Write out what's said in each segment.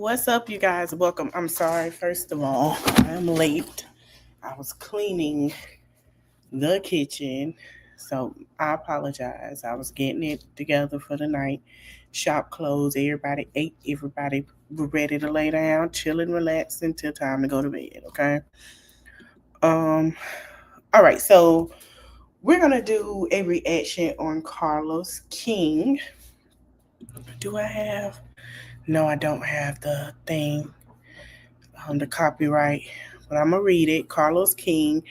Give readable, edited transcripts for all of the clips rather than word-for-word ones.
What's up, you guys? Welcome. I'm sorry, first of all, I'm late. I was cleaning the kitchen, so I apologize. I was getting it together for the night. Shop closed. Everybody ate. Everybody were ready to lay down, chill and relax until time to go to bed. Okay. Um. All right. So we're gonna do a reaction on Carlos King. Do I have? No, I don't have the thing. The copyright, but I'm gonna read it. Carlos King.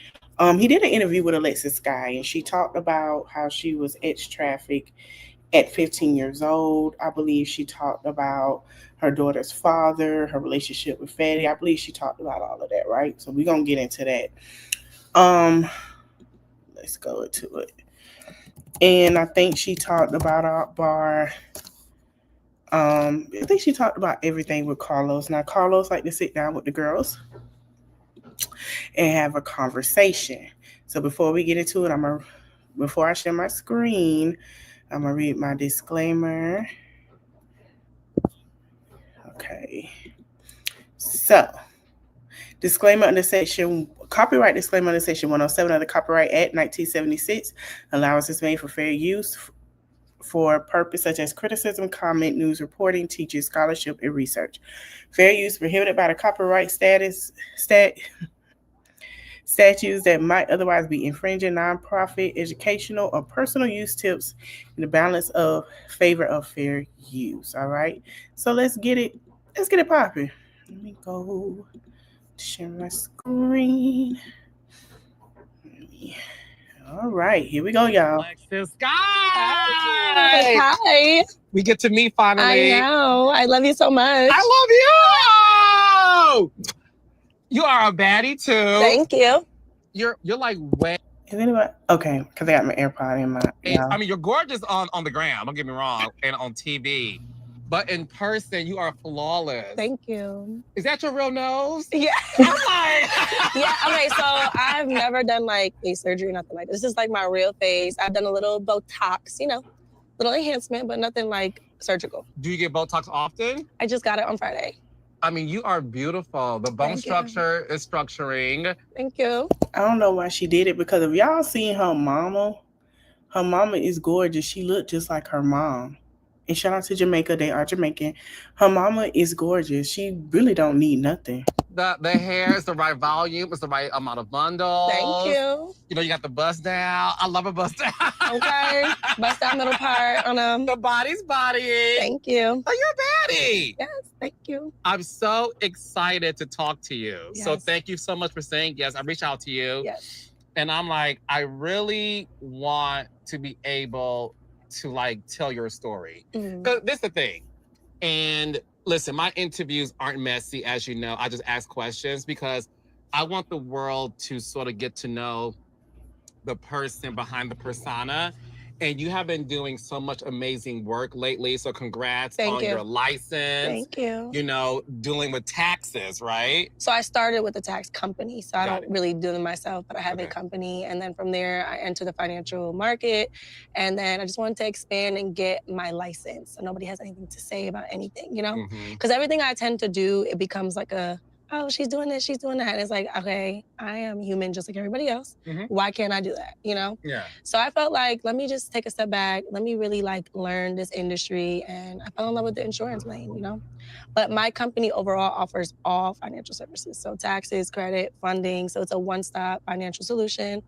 He did an interview with Alexis Sky, and she talked about how she was ex trafficked at 15 years old. I believe she talked about her daughter's father, her relationship with Fatty. I believe she talked about all of that, right? So we're gonna get into that. Um, let's go into it. And I think she talked about our bar. I think she talked about everything with Carlos. Now, Carlos like to sit down with the girls and have a conversation. So before we get into it, before I share my screen, I'm gonna read my disclaimer. Okay. So, disclaimer under section copyright disclaimer under section 107 of the Copyright Act 1976. Allowance is made for fair use for purpose such as criticism, comment, news reporting, teaching, scholarship, and research. Fair use prohibited by the copyright statutes that might otherwise be infringing nonprofit, educational, or personal use tips in the balance of favor of fair use. All right. So let's get it. Let's get it popping. Let me go share my screen. All right, here we go, y'all. Alexis, Hi. guys! Hi. We get to meet finally. I know. I love you so much. I love you! You are a baddie too. Thank you. You're like way. Is anybody okay? Because I got my AirPod in my. I mean, you're gorgeous on the gram. Don't get me wrong, and on TV, but in person, you are flawless. Thank you. Is that your real nose? Yeah. I'm like, Yeah. Okay. So I've never done like face surgery, nothing like this. This is like my real face. I've done a little Botox, little enhancement, but nothing like surgical. Do you get Botox often? I just got it on Friday. I mean, you are beautiful. The bone Thank you. structure is structuring. Thank you. I don't know why she did it because if y'all seen her mama is gorgeous. She looked just like her mom. And shout out to Jamaica, they are Jamaican. Her mama is gorgeous. She really don't need nothing. The hair is the right volume. It's the right amount of bundles. Thank you. You got the bust down. I love a bust down. Okay. Bust down middle part on The body's body. Thank you. Oh, you're a baddie. Yes. Thank you. I'm so excited to talk to you. Yes. So thank you so much for saying yes. I reached out to you. Yes. And I'm like, I really want to be able to like tell your story. Because this is the thing. And listen, my interviews aren't messy, as you know. I just ask questions because I want the world to sort of get to know the person behind the persona. And you have been doing so much amazing work lately. So congrats on your license. Thank you. Dealing with taxes, right? So I started with a tax company. So I don't really do them myself, but I have a company. And then from there, I entered the financial market. And then I just wanted to expand and get my license. So nobody has anything to say about anything, Because everything I tend to do, it becomes like oh, she's doing this, she's doing that. And it's like, okay, I am human just like everybody else. Why can't I do that, Yeah. So I felt like, let me just take a step back. Let me really learn this industry. And I fell in love with the insurance lane, But my company overall offers all financial services. So taxes, credit, funding. So it's a one-stop financial solution.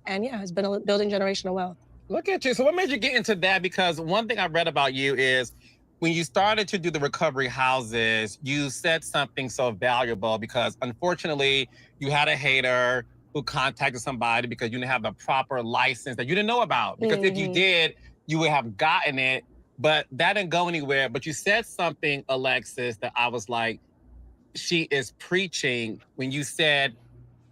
And yeah, it's been building generational wealth. Look at you. So what made you get into that? Because one thing I read about you is when you started to do the recovery houses, you said something so valuable because unfortunately you had a hater who contacted somebody because you didn't have the proper license that you didn't know about. Because if you did, you would have gotten it, but that didn't go anywhere. But you said something, Alexis, that I was like, she is preaching when you said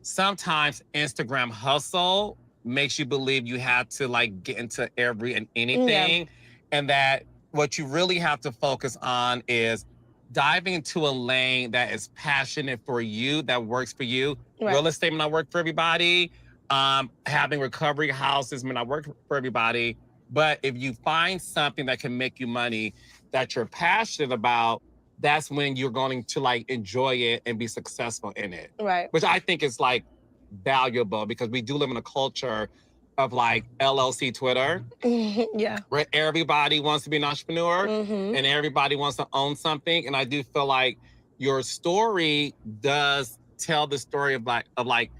sometimes Instagram hustle makes you believe you have to get into every and anything. And that what you really have to focus on is diving into a lane that is passionate for you, that works for you. Right. Real estate may not work for everybody. Having recovery houses may not work for everybody. But if you find something that can make you money that you're passionate about, that's when you're going to like enjoy it and be successful in it. Right. Which I think is like valuable because we do live in a culture of like LLC Twitter. Yeah. Where everybody wants to be an entrepreneur and everybody wants to own something. And I do feel like your story does tell the story of like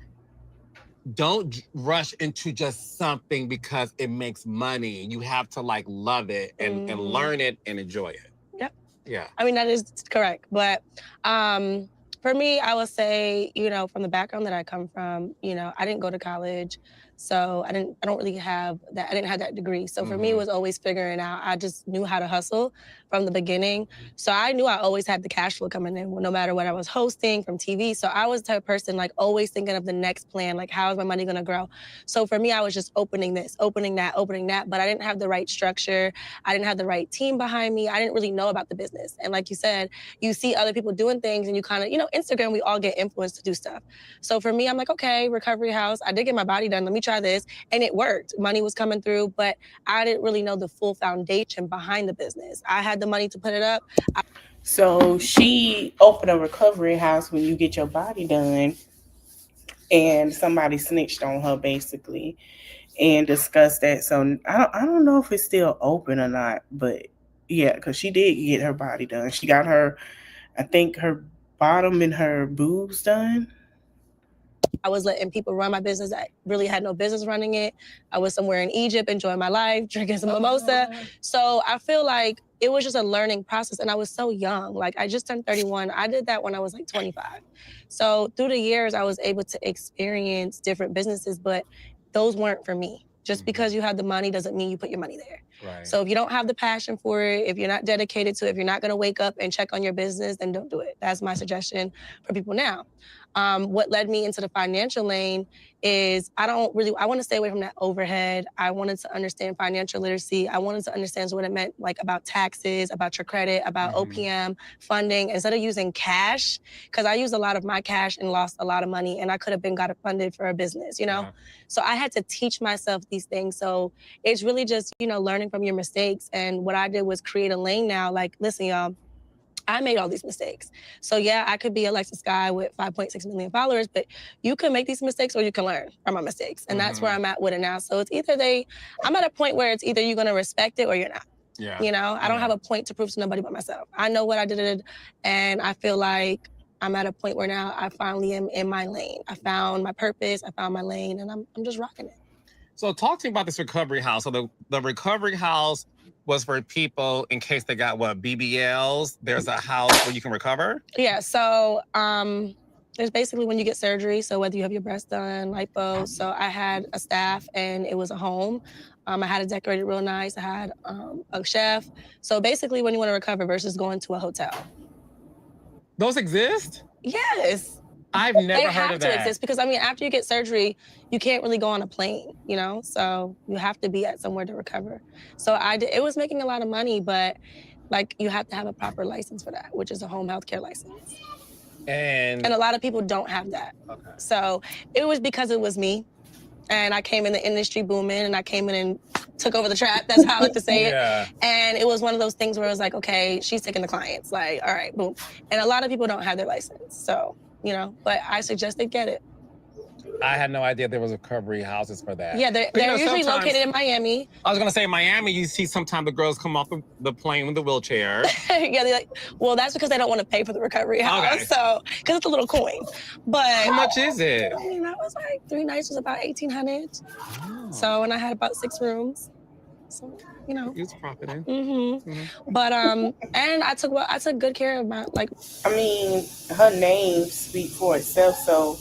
don't rush into just something because it makes money. You have to like love it and learn it and enjoy it. Yep. Yeah. I mean, that is correct. But for me, I would say, you know, from the background that I come from, you know, I didn't go to college. So I don't really have that. I didn't have that degree. So for me, it was always figuring out. I just knew how to hustle from the beginning. So I knew I always had the cash flow coming in no matter what I was hosting from TV. So I was the type of person like always thinking of the next plan, like how is my money gonna grow? So for me, I was just opening this, opening that, but I didn't have the right structure. I didn't have the right team behind me. I didn't really know about the business. And like you said, you see other people doing things and you kind of, you know, Instagram, we all get influenced to do stuff. So for me, I'm like, okay, recovery house. I did get my body done. Let me try this. And it worked. Money was coming through, but I didn't really know the full foundation behind the business. I had the money to put it up. So she opened a recovery house when you get your body done, and somebody snitched on her basically and discussed that. So I don't know if it's still open or not, but yeah, because she did get her body done. She got her, I think her bottom and her boobs done. I was letting people run my business. I really had no business running it. I was somewhere in Egypt enjoying my life, drinking some mimosa. So I feel like it was just a learning process. And I was so young. Like I just turned 31. I did that when I was like 25. So through the years, I was able to experience different businesses, but those weren't for me. Just because you have the money doesn't mean you put your money there. Right. So if you don't have the passion for it, if you're not dedicated to it, if you're not going to wake up and check on your business, then don't do it. That's my suggestion for people now. What led me into the financial lane is I want to stay away from that overhead. I wanted to understand financial literacy. I wanted to understand what it meant like about taxes, about your credit, about OPM, funding, instead of using cash, because I used a lot of my cash and lost a lot of money and I could have got it funded for a business, you know? Yeah. So I had to teach myself these things. So it's really just, you know, learning from your mistakes. And what I did was create a lane now, like, listen, y'all, I made all these mistakes. So yeah, I could be Alexis Guy with 5.6 million followers, but you can make these mistakes or you can learn from my mistakes. And that's where I'm at with it now. So it's either I'm at a point where it's either you're gonna respect it or you're not. Yeah. You know, I don't have a point to prove to nobody but myself. I know what I did and I feel like I'm at a point where now I finally am in my lane. I found my purpose, I found my lane, and I'm just rocking it. So talk to me about this recovery house. So the recovery house was for people in case they got BBLs. There's a house where you can recover? Yeah, so there's basically when you get surgery, so whether you have your breast done, lipo. So I had a staff and it was a home. I had it decorated real nice. I had a chef. So basically when you want to recover versus going to a hotel. Those exist? Yes. I've never heard of that. They have to exist because, I mean, after you get surgery, you can't really go on a plane, you know? So you have to be at somewhere to recover. So it was making a lot of money, but like you have to have a proper license for that, which is a home health care license. And a lot of people don't have that. Okay. So it was because it was me. And I came in the industry booming and I came in and took over the trap. That's how I like to say it. And it was one of those things where it was like, okay, she's taking the clients. Like, all right, boom. And a lot of people don't have their license. So, you know, but I suggested get it. I had no idea there was recovery houses for that. Yeah, they're usually located in Miami. I was gonna say Miami, you see sometimes the girls come off the plane with the wheelchair. Yeah, they're like, well, that's because they don't want to pay for the recovery house. Okay. So, because it's a little coin. But how much is it? I mean, that was like 3 nights was about $1,800. Oh. So, and I had about 6 rooms. So, you know. You was profiting. But and I took good care of my I mean, her name speaks for itself, so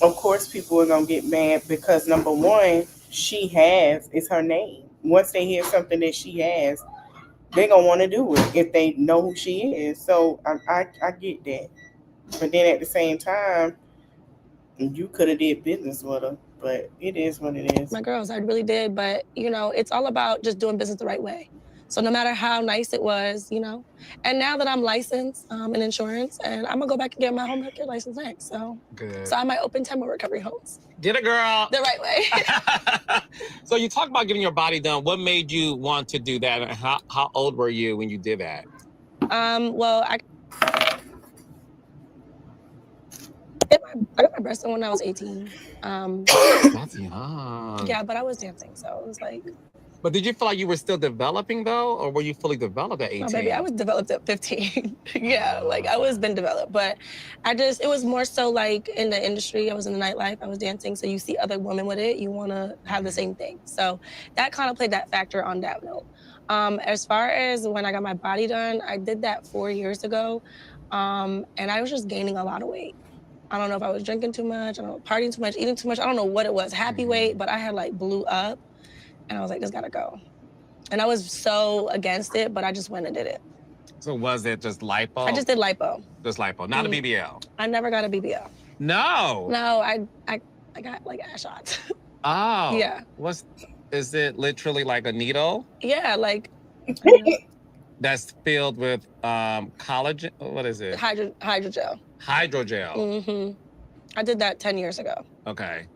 of course people are gonna get mad because number one, it's her name. Once they hear something that she has, they're gonna want to do it if they know who she is. So I get that. But then at the same time, you could have did business with her, but it is what it is. My girls, I really did, but you know, it's all about just doing business the right way. So no matter how nice it was, you know, and now that I'm licensed in insurance, and I'm gonna go back and get my home health care license next. So good. So I might open 10 more recovery homes. Get it, girl. The right way. So you talk about getting your body done. What made you want to do that? And how old were you when you did that? Well, I got my breast done when I was 18. That's young. Yeah, but I was dancing, so it was like. But did you feel like you were still developing though, or were you fully developed at 18? No, baby, I was developed at 15. Yeah, like I was been developed, but it was more so like in the industry. I was in the nightlife. I was dancing, so you see other women with it, you want to have the same thing. So that kind of played that factor on that note. As far as when I got my body done, I did that 4 years ago, and I was just gaining a lot of weight. I don't know if I was drinking too much, I don't know, partying too much, eating too much. I don't know what it was. Happy weight, but I had like blew up, and I was like, this gotta go. And I was so against it, but I just went and did it. So was it just lipo? I just did lipo. Just lipo, not a BBL. I never got a BBL. No. No, I got like ass shots. Oh. Yeah. Is it literally like a needle? Yeah, like that's filled with collagen. What is it? hydrogel. Hydrogel. I did that 10 years ago. Okay.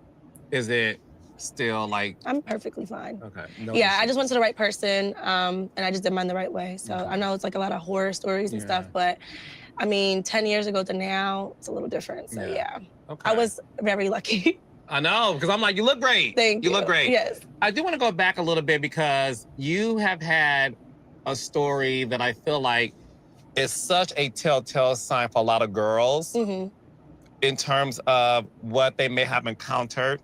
Is it still like? I'm perfectly fine. Okay. No issues. I just went to the right person, and I just did mine the right way. So I know it's like a lot of horror stories and stuff, but I mean, 10 years ago to now, it's a little different. So yeah. Okay. I was very lucky. I know, because I'm like, you look great. Thank you. You look great. Yes. I do want to go back a little bit because you have had a story that I feel like is such a telltale sign for a lot of girls in terms of what they may have encountered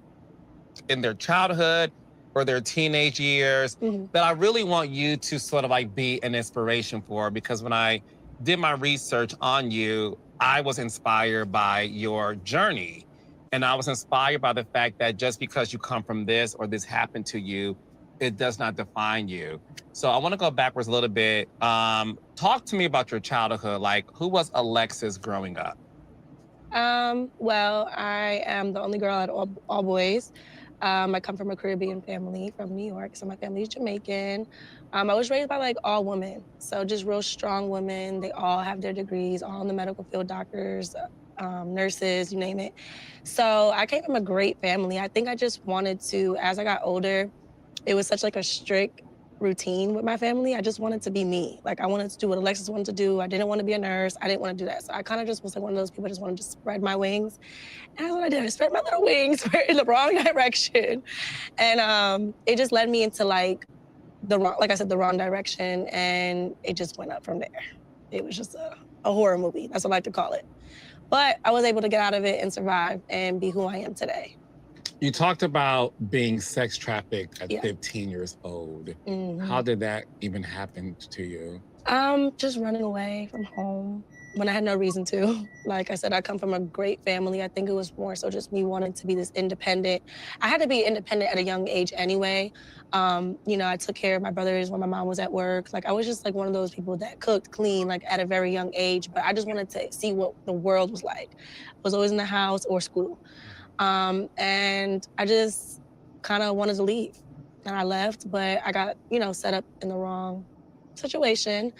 in their childhood or their teenage years that I really want you to sort of like be an inspiration for, because when I did my research on you, I was inspired by your journey. And I was inspired by the fact that just because you come from this or this happened to you, it does not define you. So I want to go backwards a little bit. Talk to me about your childhood. Like, who was Alexis growing up? Well, I am the only girl at all boys. I come from a Caribbean family from New York, so my family's Jamaican. I was raised by like all women, so just real strong women. They all have their degrees, all in the medical field, doctors, nurses, you name it. So I came from a great family. I think I just wanted to, as I got older, it was such like a strict routine with my family. I just wanted to be me. Like I wanted to do what Alexis wanted to do. I didn't want to be a nurse. I didn't want to do that. So I kind of just was like one of those people, I just wanted to spread my wings. And that's what I did. I spread my little wings in the wrong direction. And it just led me into like the wrong direction. And it just went up from there. It was just a horror movie. That's what I like to call it. But I was able to get out of it and survive and be who I am today. You talked about being sex trafficked at 15 years old. How did that even happen to you? Just running away from home when I had no reason to. Like I said, I come from a great family. I think it was more so just me wanting to be this independent. I had to be independent at a young age anyway. I took care of my brothers when my mom was at work. Like I was just like one of those people that cooked, clean, like at a very young age. But I just wanted to see what the world was like. I was always in the house or school. And I just kind of wanted to leave. And I left, but I got, set up in the wrong situation.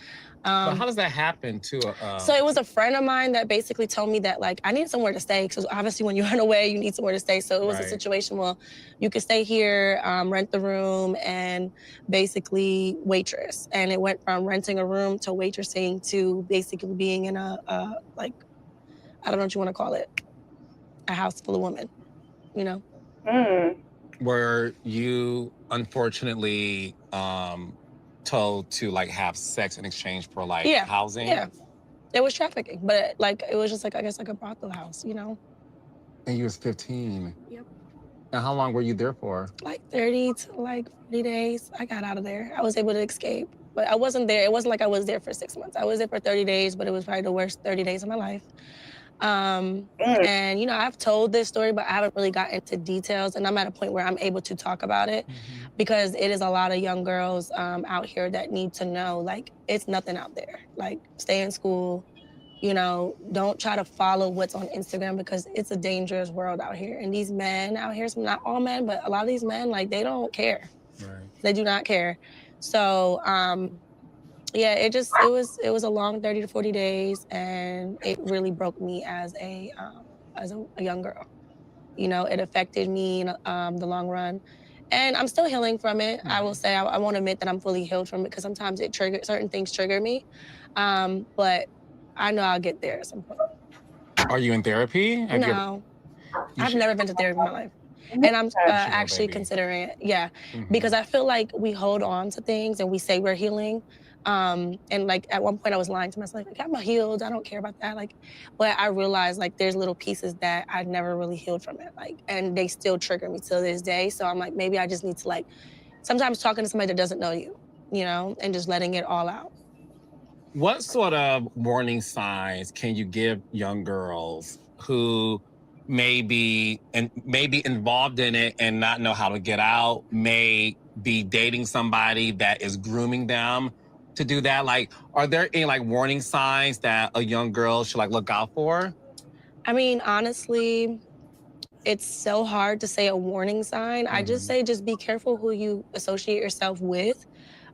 But how does that happen to So it was a friend of mine that basically told me that like I need somewhere to stay, because obviously when you run away, you need somewhere to stay. So it was a situation, well, you could stay here, rent the room, and basically waitress. And it went from renting a room to waitressing to basically being in a I don't know what you want to call it, a house full of women, Were you unfortunately told to like have sex in exchange for like housing? Yeah, it was trafficking, but like it was just like, I guess like a brothel house, And you was 15. Yep. And how long were you there for? Like 30 to like 40 days. I got out of there. I was able to escape, but I wasn't there. It wasn't like I was there for 6 months. I was there for 30 days, but it was probably the worst 30 days of my life. And I've told this story, but I haven't really got into details, and I'm at a point where I'm able to talk about it because it is a lot of young girls out here that need to know, like, it's nothing out there. Like, stay in school, don't try to follow what's on Instagram, because it's a dangerous world out here. And these men out here, not all men, but a lot of these men, like, they don't care. Right. They do not care. So, it was a long 30 to 40 days, and it really broke me as a young girl. It affected me in the long run, and I'm still healing from it. I will say I won't admit that I'm fully healed from it, because sometimes certain things trigger me. But I know I'll get there at some point. Are you in therapy? No, I've never been to therapy in my life. And I'm actually considering it, because I feel like we hold on to things and we say we're healing. And like at one point I was lying to myself, like I'm healed, I don't care about that. Like, but I realized like there's little pieces that I never really healed from it. Like, and they still trigger me till this day. So I'm like, maybe I just need to like, sometimes talking to somebody that doesn't know you, and just letting it all out. What sort of warning signs can you give young girls who may be involved in it and not know how to get out, may be dating somebody that is grooming them to do that? Like, are there any like warning signs that a young girl should like look out for? I mean, honestly, it's so hard to say a warning sign. I just say just be careful who you associate yourself with.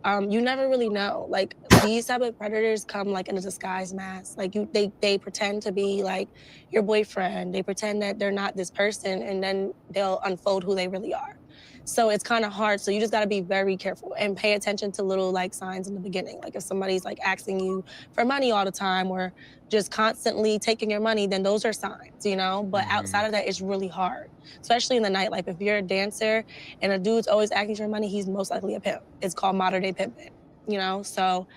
You never really know. Like these type of predators come like in a disguise mask. Like they pretend to be like your boyfriend. They pretend that they're not this person, and then they'll unfold who they really are. So it's kind of hard. So you just got to be very careful and pay attention to little like signs in the beginning. Like if somebody's like asking you for money all the time or just constantly taking your money, then those are signs. But outside of that, it's really hard, especially in the nightlife. If you're a dancer and a dude's always asking for money, he's most likely a pimp. It's called modern day pimping. So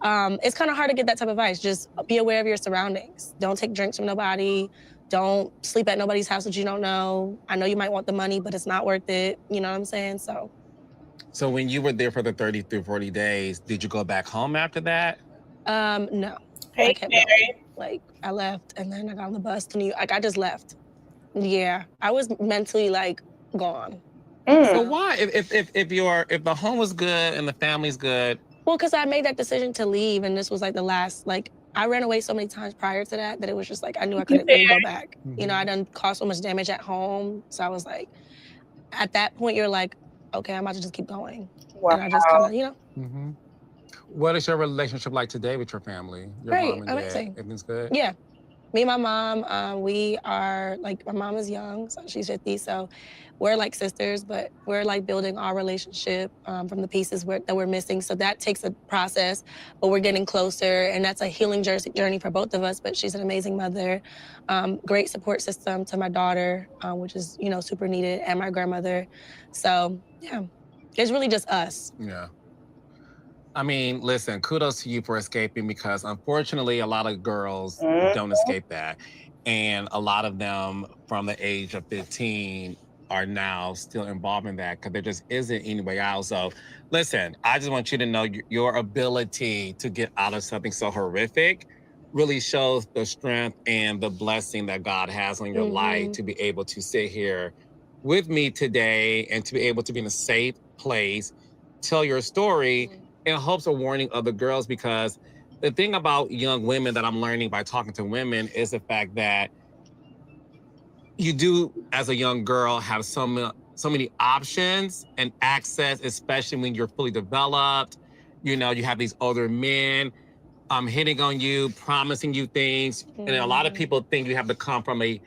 it's kind of hard to get that type of advice. Just be aware of your surroundings. Don't take drinks from nobody. Don't sleep at nobody's house that you don't know. I know you might want the money, but it's not worth it. You know what I'm saying? So when you were there for the 30 through 40 days, did you go back home after that? No. Hey, I kept going. Like I left and then I got on the bus to New York. Like I just left. Yeah. I was mentally like gone. So why? If the home was good and the family's good. Well, because I made that decision to leave, and this was like the last, like, I ran away so many times prior to that it was just like I knew I couldn't really go back. I done caused so much damage at home. So I was like, at that point, you're like, okay, I'm about to just keep going. Wow. And I just kind of, What is your relationship like today with your family? Your great, mom and amazing. dad? Everything's good? Yeah. Me and my mom, we are like, my mom is young, so she's 50. So we're like sisters, but we're like building our relationship from the pieces that we're missing. So that takes a process, but we're getting closer. And that's a healing journey for both of us. But she's an amazing mother, great support system to my daughter, which is, super needed, and my grandmother. So yeah, it's really just us. Yeah. I mean, listen, kudos to you for escaping because unfortunately, a lot of girls don't escape that. And a lot of them from the age of 15 are now still involved in that because there just isn't any way out. So listen, I just want you to know your ability to get out of something so horrific really shows the strength and the blessing that God has on your life to be able to sit here with me today and to be able to be in a safe place, tell your story in hopes of warning other girls, because the thing about young women that I'm learning by talking to women is the fact that you do, as a young girl, have so many options and access, especially when you're fully developed. You have these older men hitting on you, promising you things. And a lot of people think you have to come from a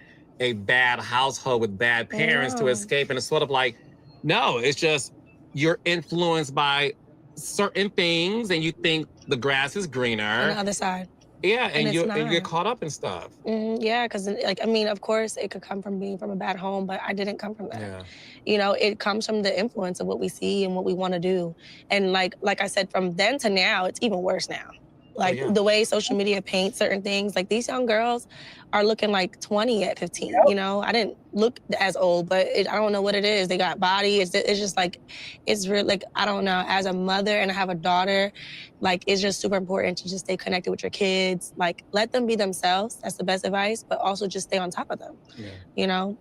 bad household with bad parents to escape. And it's sort of like, no, it's just you're influenced by certain things and you think the grass is greener on the other side. Yeah, and you get caught up in stuff. Yeah, because of course it could come from being from a bad home, but I didn't come from that. Yeah. It comes from the influence of what we see and what we want to do. And like I said, from then to now, it's even worse now. Like the way social media paints certain things, like these young girls are looking like 20 at 15. I didn't look as old, but I don't know what it is. They got body. It's just like, it's real. Like, I don't know. As a mother and I have a daughter, like it's just super important to just stay connected with your kids. Like, let them be themselves. That's the best advice. But also just stay on top of them. Yeah.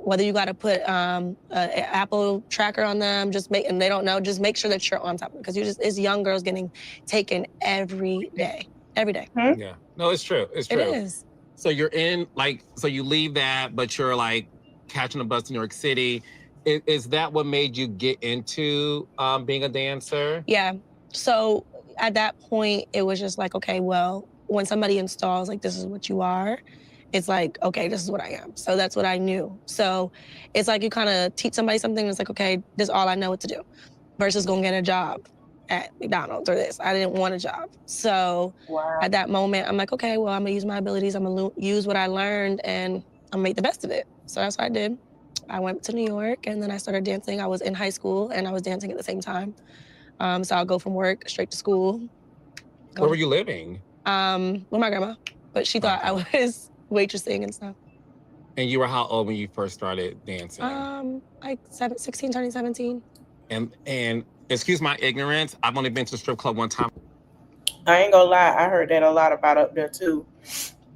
Whether you got to put an Apple tracker on them, and they don't know, just make sure that you're on top of it. Because it's young girls getting taken every day. Every day. Yeah. No, it's true. It's true. It is. So you're so you leave that, but you're like catching a bus to New York City. Is that what made you get into being a dancer? Yeah. So at that point, it was just like, okay, well, when somebody installs, like, this is what you are, it's like, okay, this is what I am. So that's what I knew. So it's like you kind of teach somebody something, and it's like, okay, this is all I know what to do, versus going to get a job. at McDonald's or this. I didn't want a job. So Wow. at that moment, I'm like, okay, well, I'm gonna use my abilities. I'm gonna use what I learned and I'm gonna make the best of it. So that's what I did. I went to New York and then I started dancing. I was in high school and I was dancing at the same time. So I'll go from work straight to school. Where were you living? With my grandma, but she thought I was waitressing and stuff. And you were how old when you first started dancing? Like 16, turning 17. And excuse my ignorance, I've only been to the strip club one time. I ain't gonna lie, I heard that a lot about up there too.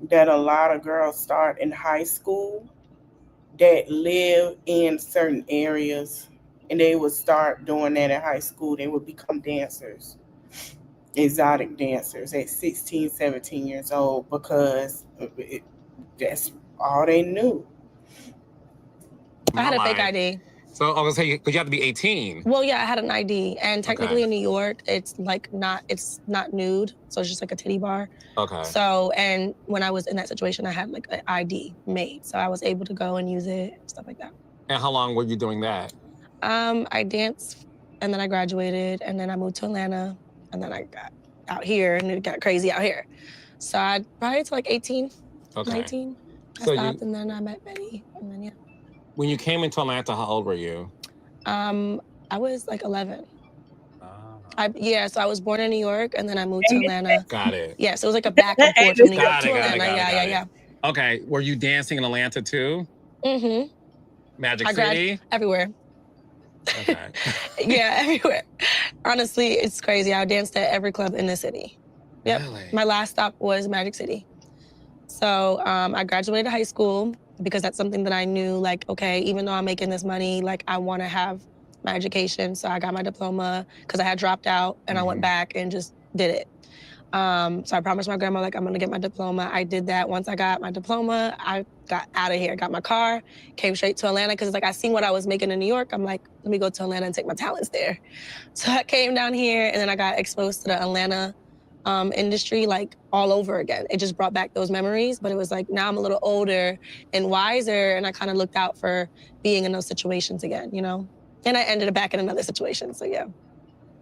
That a lot of girls start in high school that live in certain areas and they would start doing that in high school. They would become dancers, exotic dancers at 16, 17 years old because that's all they knew. I had a fake ID. So I was saying, because you have to be 18. Well, yeah, I had an ID, and technically in New York, it's not nude, so it's just like a titty bar. Okay. So, and when I was in that situation, I had like an ID made, so I was able to go and use it, stuff like that. And how long were you doing that? I danced, and then I graduated, and then I moved to Atlanta, and then I got out here, and it got crazy out here. So I probably to like 18, 19. I stopped, and then I met Betty, and then yeah. When you came into Atlanta, how old were you? I was like 11. So I was born in New York, and then I moved to Atlanta. Got it. Yeah, so it was like a back and forth from New York to Atlanta. Yeah. Okay, were you dancing in Atlanta too? Mm-hmm. Magic City? Everywhere. Okay. Yeah, everywhere. Honestly, it's crazy. I danced at every club in the city. Yep. Really? My last stop was Magic City. So I graduated high school because that's something that I knew, like, okay, even though I'm making this money, like, I want to have my education. So I got my diploma because I had dropped out and I went back and just did it. So I promised my grandma, like, I'm going to get my diploma. I did that. Once I got my diploma, I got out of here, got my car, came straight to Atlanta because, like, I seen what I was making in New York. I'm like, let me go to Atlanta and take my talents there. So I came down here and then I got exposed to the Atlanta industry, like, all over again. It just brought back those memories, but it was like, now I'm a little older and wiser, and I kind of looked out for being in those situations again, you know? And I ended up back in another situation, so yeah.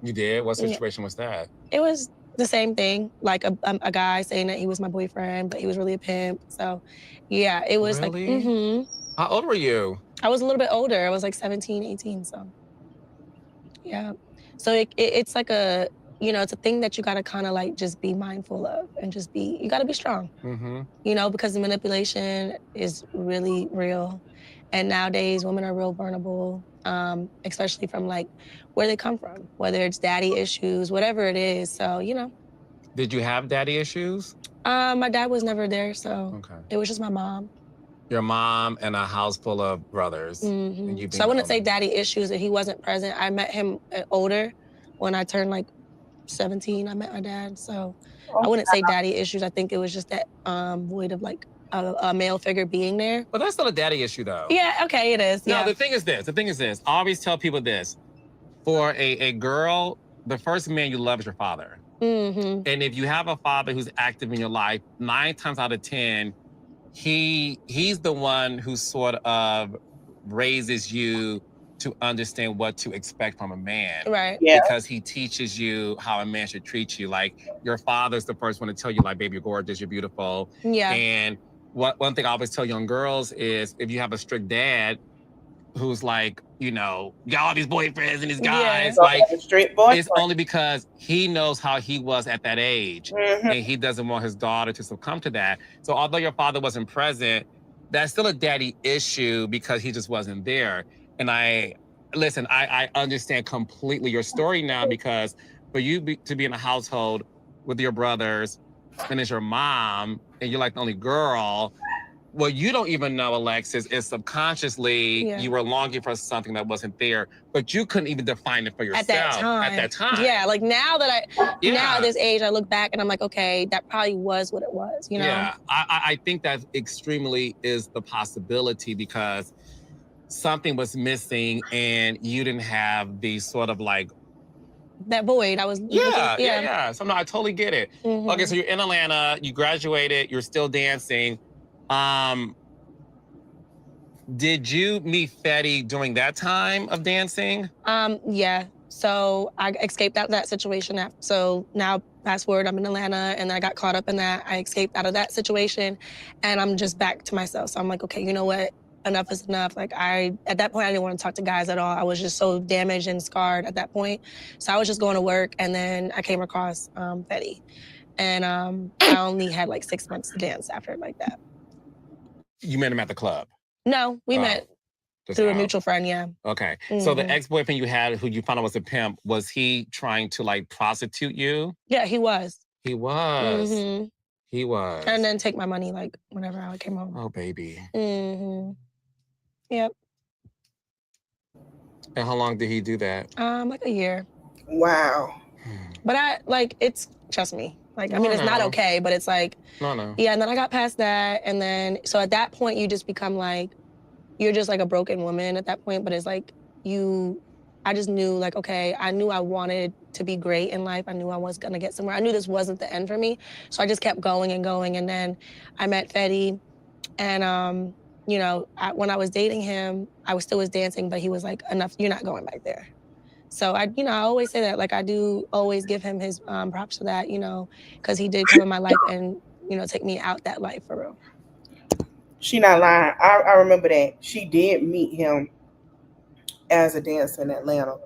You did? What situation was that? It was the same thing, like a guy saying that he was my boyfriend, but he was really a pimp. So yeah, it was like, How old were you? I was a little bit older. I was like 17, 18, so yeah. So it's like a, you know, it's a thing that you gotta kind of like just be mindful of and just you gotta be strong, you know, because the manipulation is really real. And nowadays, women are real vulnerable, especially from like where they come from, whether it's daddy issues, whatever it is. So, you know. Did you have daddy issues? My dad was never there, so it was just my mom. Your mom and a house full of brothers. And you so I wouldn't say daddy issues if he wasn't present. I met him older when I turned like 17. I met my dad, so I wouldn't say daddy issues. I think it was just that void of like a male figure being there. But that's still a daddy issue, though. Yeah, okay, it is. No, the thing is this. I always tell people this. For a girl, the first man you love is your father. And if you have a father who's active in your life, 9 times out of 10, he's the one who sort of raises you to understand what to expect from a man. Right. Yeah. Because he teaches you how a man should treat you. Like, your father's the first one to tell you, like, baby, you're gorgeous, you're beautiful. Yeah. And one thing I always tell young girls is if you have a strict dad who's like, you know, got all these boyfriends and these guys, like, it's only because he knows how he was at that age. And he doesn't want his daughter to succumb to that. So although your father wasn't present, that's still a daddy issue because he just wasn't there. And I understand completely your story now, because for you to be in a household with your brothers and it's your mom and you're like the only girl, what you don't even know, Alexis, is subconsciously you were longing for something that wasn't there, but you couldn't even define it for yourself at that time. Yeah, like now that now at this age, I look back and I'm like, okay, that probably was what it was, you know? Yeah, I think that extremely is the possibility, because something was missing and you didn't have the sort of like that void. I was So no, I totally get it. Okay, so you're in Atlanta, you graduated, you're still dancing. Did you meet Fetty during that time of dancing? Yeah. So I escaped out of that situation. So now, fast forward, I'm in Atlanta, and I got caught up in that. I escaped out of that situation, and I'm just back to myself. So I'm like, okay, you know what? Enough is enough. Like at that point, I didn't want to talk to guys at all. I was just so damaged and scarred at that point. So I was just going to work, and then I came across Fetty, and I only had like 6 months to dance after like that. You met him at the club? No, we met through a mutual friend, yeah. Okay. So the ex-boyfriend you had, who you found out was a pimp, was he trying to like prostitute you? Yeah, he was. He was. He was. And then take my money like whenever I came home. Oh, baby. Yep. And how long did he do that? Like a year. Wow. But trust me. Like, I mean, it's not okay, but it's like, No. Yeah, and then I got past that, and then, so at that point, you just become like, you're just like a broken woman at that point, but it's like, I just knew like, okay, I knew I wanted to be great in life. I knew I was gonna get somewhere. I knew this wasn't the end for me. So I just kept going and going, and then I met Fetty, and you know, when I was dating him, I was dancing, but he was like, enough, you're not going back there. So I always say that, like I do always give him his props for that, you know, because he did come in my life and, you know, take me out that life for real. She not lying. I remember that. She did meet him as a dancer in Atlanta.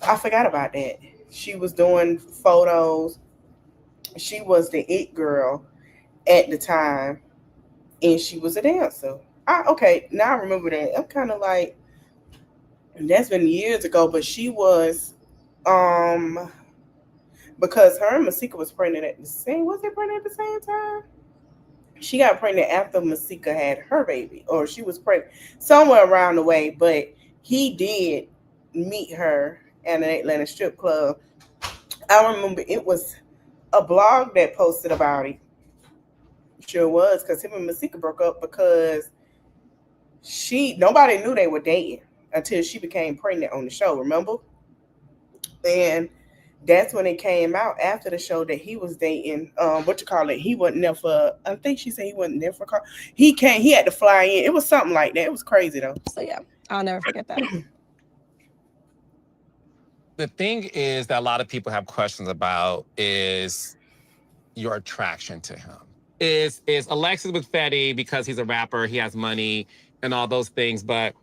I forgot about that. She was doing photos. She was the it girl at the time, and she was a dancer. Okay, now I remember that. I'm kind of like, that's been years ago, but she was, because her and Masika was pregnant at the same. Was they pregnant at the same time? She got pregnant after Masika had her baby, or she was pregnant somewhere around the way. But he did meet her at an Atlanta strip club. I remember it was a blog that posted about it. Sure was, because him and Masika broke up because nobody knew they were dating until she became pregnant on the show. Remember? And that's when it came out after the show that he was dating he wasn't there for, I think she said he wasn't there for car. He had to fly in. It was something like that. It was crazy though. So yeah, I'll never forget that. The thing is that a lot of people have questions about is your attraction to him. Is Alexis with Fetty because he's a rapper, he has money and all those things, but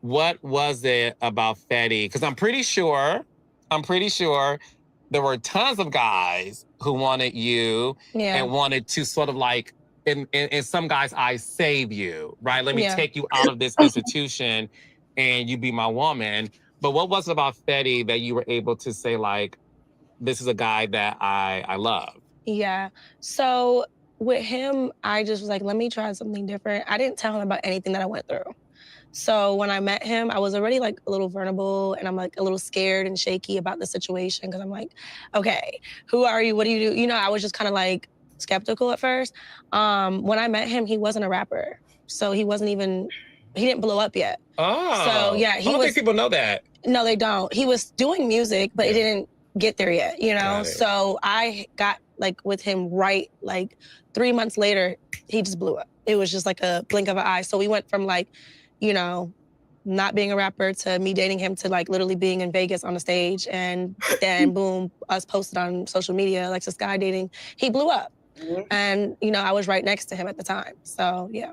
what was it about Fetty? Because I'm pretty sure there were tons of guys who wanted you and wanted to sort of like, in some guys' eyes, save you, right? Let me take you out of this institution and you be my woman. But what was it about Fetty that you were able to say, like, this is a guy that I love? Yeah. So with him, I just was like, let me try something different. I didn't tell him about anything that I went through. So when I met him, I was already like a little vulnerable, and I'm like a little scared and shaky about the situation, because I'm like, okay, who are you? What do you do? You know, I was just kind of like skeptical at first. When I met him, he wasn't a rapper. So he didn't blow up yet. Oh. So yeah, I don't think people know that. No, they don't. He was doing music, but it didn't get there yet, you know? So I got like with him right, like 3 months later, he just blew up. It was just like a blink of an eye. So we went from like, you know, not being a rapper to me dating him to like literally being in Vegas on the stage, and then boom, us posted on social media, Alexis Sky dating. He blew up. And, you know, I was right next to him at the time. So yeah.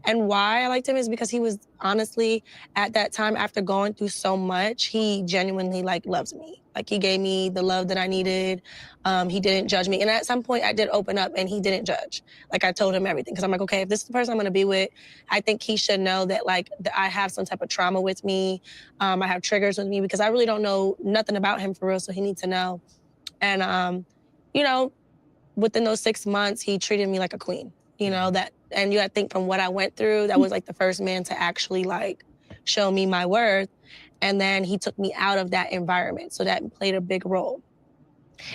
And why I liked him is because he was honestly, at that time, after going through so much, he genuinely like loves me. Like he gave me the love that I needed. He didn't judge me. And at some point I did open up and he didn't judge. Like I told him everything. Cause I'm like, okay, if this is the person I'm gonna be with, I think he should know that like I have some type of trauma with me. I have triggers with me, because I really don't know nothing about him for real. So he needs to know. And, you know, within those 6 months, he treated me like a queen. You know, and you gotta think, from what I went through, that was like the first man to actually like show me my worth. And then he took me out of that environment. So that played a big role.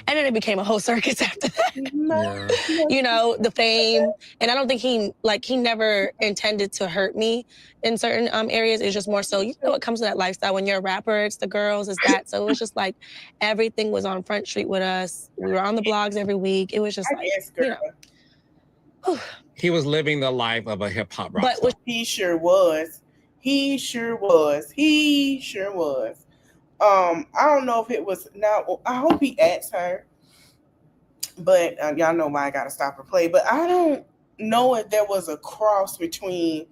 And then it became a whole circus after that. You know, the fame. And I don't think he never intended to hurt me in certain areas. It's just more so, you know, it comes to that lifestyle. When you're a rapper, it's the girls, it's that. So it was just like, everything was on Front Street with us. We were on the blogs every week. It was just like, you know. He was living the life of a hip hop rock star. He sure was. He sure was. He sure was. I don't know if it was now. I hope he asked her, but y'all know why I gotta stop and play. But I don't know if there was a cross between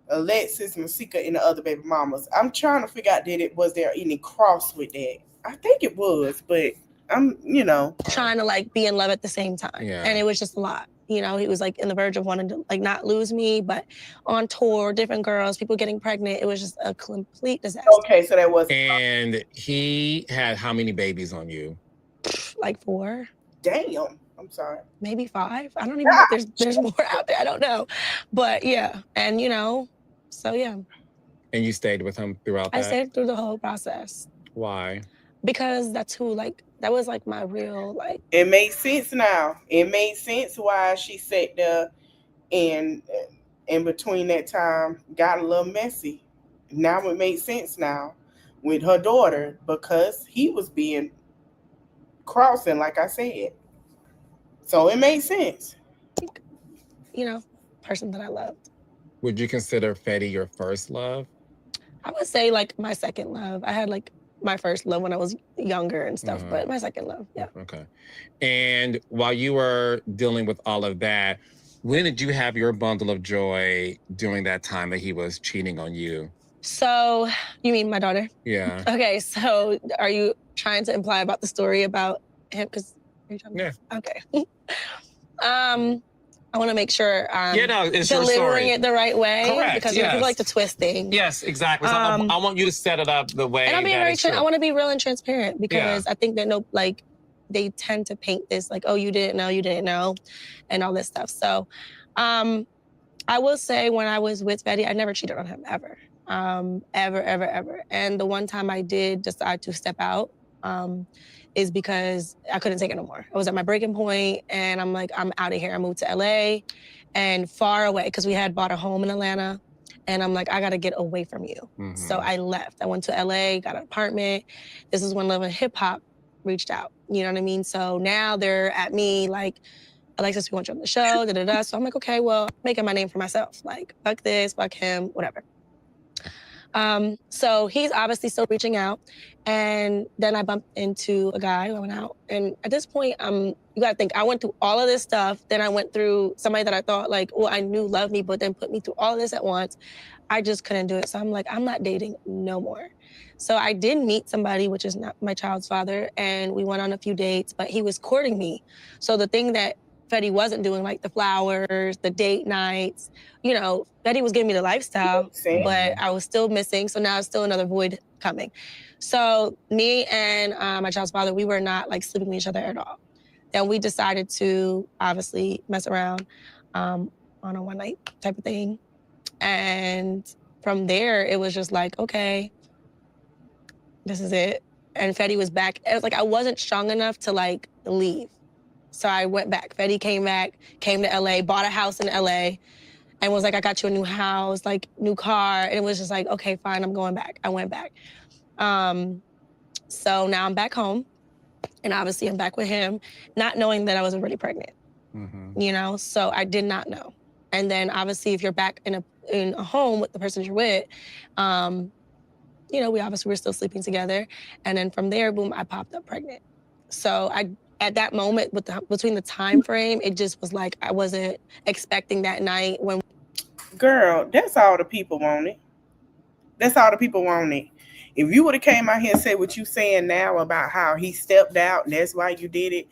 Alexis, Masika, and the other baby mamas. I'm trying to figure out was there any cross with that? I think it was, but I'm trying to like be in love at the same time, and it was just a lot. He was like in the verge of wanting to like not lose me, but on tour, different girls, people getting pregnant. It was just a complete disaster. Okay, so that was. And he had how many babies on you? Like 4. Damn. I'm sorry. Maybe 5. I don't even know if there's more out there. I don't know. But yeah. And so yeah. And you stayed with him throughout that? I stayed through the whole process. Why? Because that was like my real It makes sense now. It made sense why she sat there and in between that time got a little messy. Now it makes sense now with her daughter because he was being crossing, like I said. So it made sense. Person that I loved. Would you consider Fetty your first love? I would say like my second love. I had like my first love when I was younger and stuff, but my second love, yeah. Okay. And while you were dealing with all of that, when did you have your bundle of joy during that time that he was cheating on you? So, you mean my daughter? Yeah. Okay, so are you trying to imply about the story about him? Yeah. Okay. I want to make sure I'm it's delivering it the right way. Correct, because people like to twist things. Yes, exactly. So I want you to set it up the way. And I'm being I want to be real and transparent because I think that they tend to paint this like, oh, you didn't know, and all this stuff. So, I will say when I was with Fetty, I never cheated on him ever, ever. And the one time I did decide to step out, is because I couldn't take it no more. I was at my breaking point and I'm like, I'm out of here. I moved to LA and far away because we had bought a home in Atlanta. And I'm like, I gotta get away from you. So I left. I went to LA, got an apartment. This is when Love and Hip Hop reached out. You know what I mean? So now they're at me like, Alexis, we want you on the show, da-da-da. So I'm like, okay, well, making my name for myself. Like, fuck this, fuck him, whatever. So he's obviously still reaching out. And then I bumped into a guy who I went out. And at this point, you gotta think, I went through all of this stuff. Then I went through somebody that I thought like, oh, I knew loved me, but then put me through all of this at once. I just couldn't do it. So I'm like, I'm not dating no more. So I did meet somebody, which is not my child's father. And we went on a few dates, but he was courting me. So the thing that Fetty wasn't doing, like the flowers, the date nights, Fetty was giving me the lifestyle, but I was still missing. So now it's still another void coming. So me and my child's father, we were not like sleeping with each other at all. Then we decided to obviously mess around on a one night type of thing. And from there, it was just like, okay, this is it. And Fetty was back. It was like I wasn't strong enough to like leave. So I went back. Fetty came back, came to LA, bought a house in LA, and was like, I got you a new house, like new car. And it was just like, okay, fine, I'm going back. I went back. So now I'm back home. And obviously I'm back with him, not knowing that I was already pregnant. So I did not know. And then obviously if you're back in a home with the person you're with, we obviously were still sleeping together. And then from there, boom, I popped up pregnant. So at that moment, between the time frame, it just was like I wasn't expecting that night when. Girl, that's all the people wanted. That's all the people wanted. If you would have came out here and said what you saying now about how he stepped out and that's why you did it,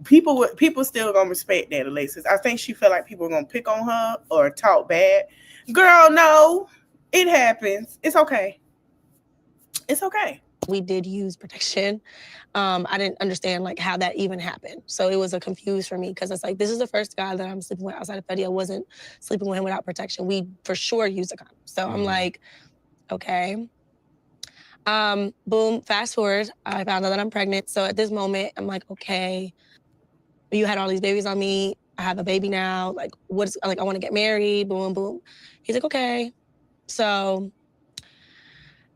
people still gonna respect that, Alexis. I think she felt like people were gonna pick on her or talk bad. Girl, no, it happens. It's okay. It's okay. We did use protection. I didn't understand like how that even happened. So it was a confuse for me because it's like, this is the first guy that I'm sleeping with outside of Fetty. I wasn't sleeping with him without protection. We for sure used a condom. So I'm like, okay. Boom, fast forward, I found out that I'm pregnant. So at this moment, I'm like, okay, you had all these babies on me. I have a baby now. Like, I want to get married, boom, boom. He's like, okay. So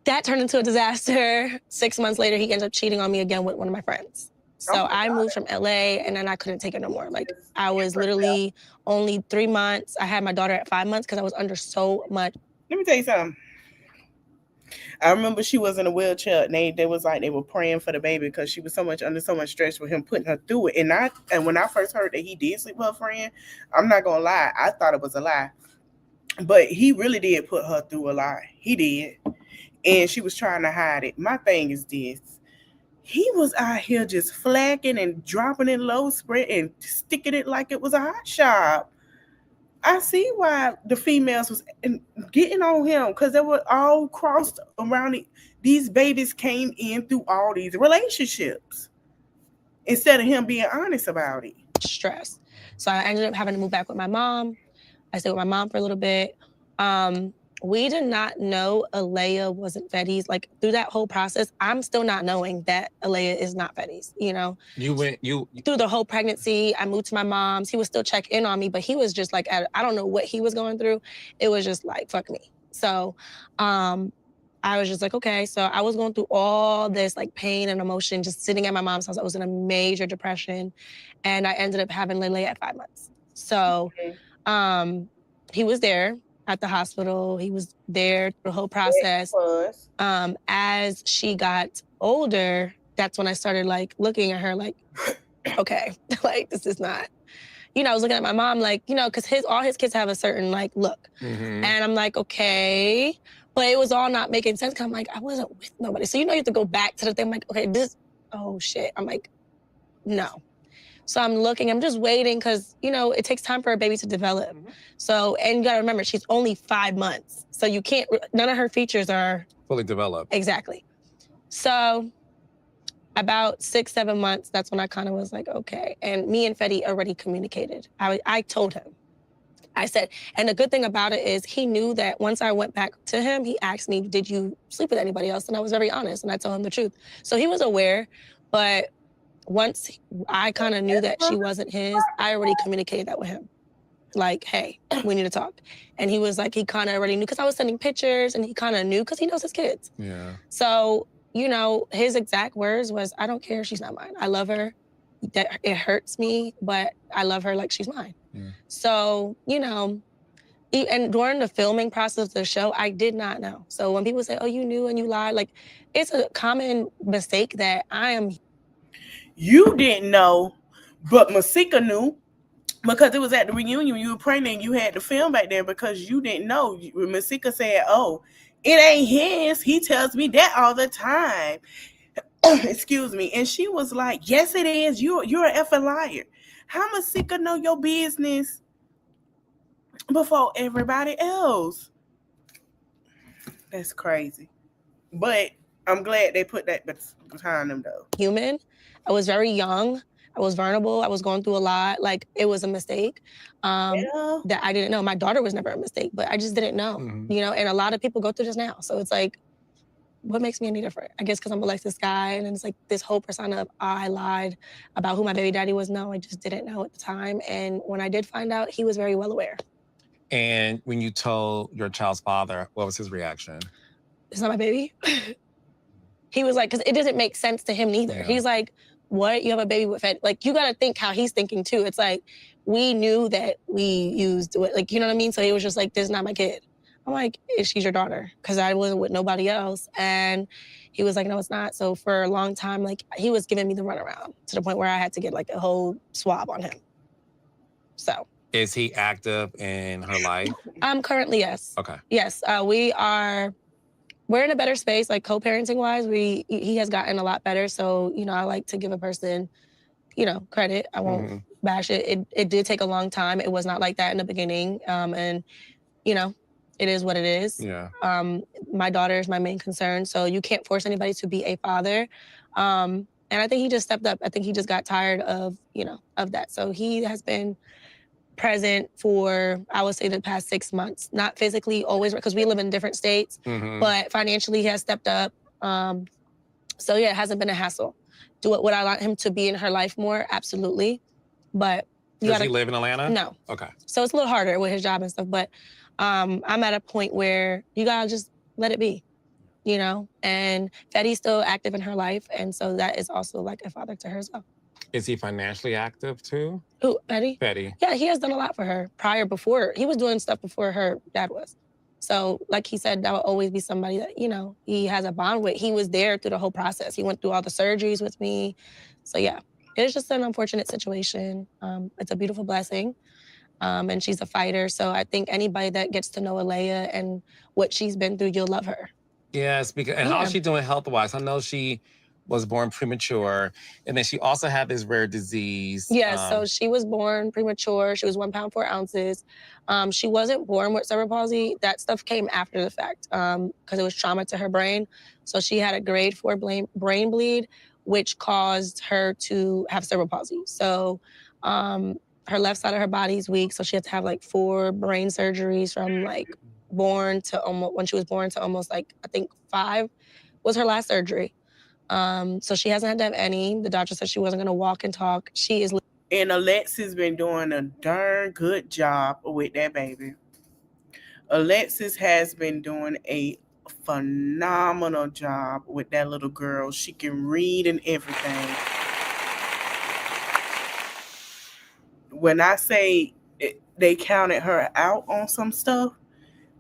that turned into a disaster. 6 months later, he ends up cheating on me again with one of my friends. So I moved from LA and then I couldn't take it no more. Like I was literally only 3 months. I had my daughter at 5 months because I was under so much. Let me tell you something. I remember she was in a wheelchair and they was like they were praying for the baby because she was so much under so much stress with him putting her through it. And when I first heard that he did sleep with her friend, I'm not gonna lie, I thought it was a lie. But he really did put her through a lot. He did. And she was trying to hide it. My thing is this. He was out here just flacking and dropping it low spread and sticking it like it was a hot shop. I see why the females was getting on him because they were all crossed around it. These babies came in through all these relationships instead of him being honest about it. Stress. So I ended up having to move back with my mom. I stayed with my mom for a little bit. We did not know Alea wasn't Fetty's. Like through that whole process, I'm still not knowing that Alea is not Fetty's, you know? You through the whole pregnancy, I moved to my mom's. He would still check in on me, but he was just like, I don't know what he was going through. It was just like, fuck me. So I was just like, okay. So I was going through all this like pain and emotion, just sitting at my mom's house. I was in a major depression. And I ended up having Lele at 5 months. So he was there at the hospital. He was there through the whole process. As she got older, that's when I started like looking at her like, okay, like this is not, you know, I was looking at my mom like, you know, because all his kids have a certain like look. And I'm like, okay. But it was all not making sense because I'm like, I wasn't with nobody. So, you know, you have to go back to the thing. I'm like, okay, oh shit. I'm like, no. So I'm looking, I'm just waiting because, you know, it takes time for a baby to develop. So, and you gotta remember, she's only 5 months. So you can't, none of her features are fully developed. Exactly. So about 6, 7 months, that's when I kind of was like, okay. And me and Fetty already communicated. I told him. I said, and the good thing about it is he knew that once I went back to him, he asked me, did you sleep with anybody else? And I was very honest and I told him the truth. So he was aware, but once I kind of knew that she wasn't his, I already communicated that with him. Like, hey, we need to talk. And he was like, he kind of already knew because I was sending pictures and he kind of knew because he knows his kids. Yeah. So, you know, his exact words was, I don't care, she's not mine. I love her. It hurts me, but I love her like she's mine. Yeah. So, you know, and during the filming process of the show, I did not know. So when people say, oh, you knew and you lied, like, it's a common mistake that You didn't know, but Masika knew because it was at the reunion. You were pregnant. You had to film back there because you didn't know. Masika said, oh, it ain't his. He tells me that all the time. Excuse me. And she was like, yes, it is. You're an effing liar. How Masika know your business before everybody else? That's crazy. But I'm glad they put that behind them, though. Human. I was very young. I was vulnerable. I was going through a lot. Like, it was a mistake that I didn't know. My daughter was never a mistake, but I just didn't know, you know? And a lot of people go through this now. So it's like, what makes me any different? I guess because I'm a Alexis guy, and it's like this whole persona of I lied about who my baby daddy was. No, I just didn't know at the time. And when I did find out, he was very well aware. And when you told your child's father, what was his reaction? It's not my baby. He was like, because it doesn't make sense to him neither. Yeah. He's like, what? You have a baby with Fed? Like, you got to think how he's thinking too. It's like, we knew that we used, like, you know what I mean? So he was just like, this is not my kid. I'm like, she's your daughter, because I wasn't with nobody else. And he was like, no, it's not. So for a long time, like, he was giving me the runaround to the point where I had to get like a whole swab on him. So. Is he active in her life? Currently, yes. Okay. Yes, we're in a better space, like co-parenting wise. He has gotten a lot better. So, you know, I like to give a person, you know, credit. I won't bash it. It did take a long time. It was not like that in the beginning. And, you know, it is what it is. Yeah. My daughter is my main concern. So you can't force anybody to be a father. And I think he just stepped up. I think he just got tired of, you know, of that. So he has been present for, I would say, the past 6 months. Not physically, always, because we live in different states, but financially he has stepped up. So yeah, it hasn't been a hassle. Would I want him to be in her life more? Absolutely. But does he live in Atlanta? No. Okay. So it's a little harder with his job and stuff, but I'm at a point where you gotta just let it be, you know? And Fetty's still active in her life, and so that is also like a father to her as well. Is he financially active too? Who, Fetty? Fetty. Yeah, he has done a lot for her before. He was doing stuff before her dad was. So, like he said, that will always be somebody that, he has a bond with. He was there through the whole process. He went through all the surgeries with me. So, yeah, it's just an unfortunate situation. It's a beautiful blessing. And she's a fighter. So I think anybody that gets to know Alea and what she's been through, you'll love her. Yes, and how's she doing health-wise? I know she was born premature, and then she also had this rare disease. Yeah, so she was born premature. She was 1 pound 4 ounces. She wasn't born with cerebral palsy. That stuff came after the fact because it was trauma to her brain. So she had a grade 4 brain bleed, which caused her to have cerebral palsy. So her left side of her body is weak, so she had to have like 4 brain surgeries from like born to almost when she was born to almost like I think 5 was her last surgery. So she hasn't had to have any. The doctor said she wasn't gonna walk and talk. She is. And Alexis been doing a darn good job with that baby. Alexis has been doing a phenomenal job with that little girl. She can read and everything. When I say they counted her out on some stuff,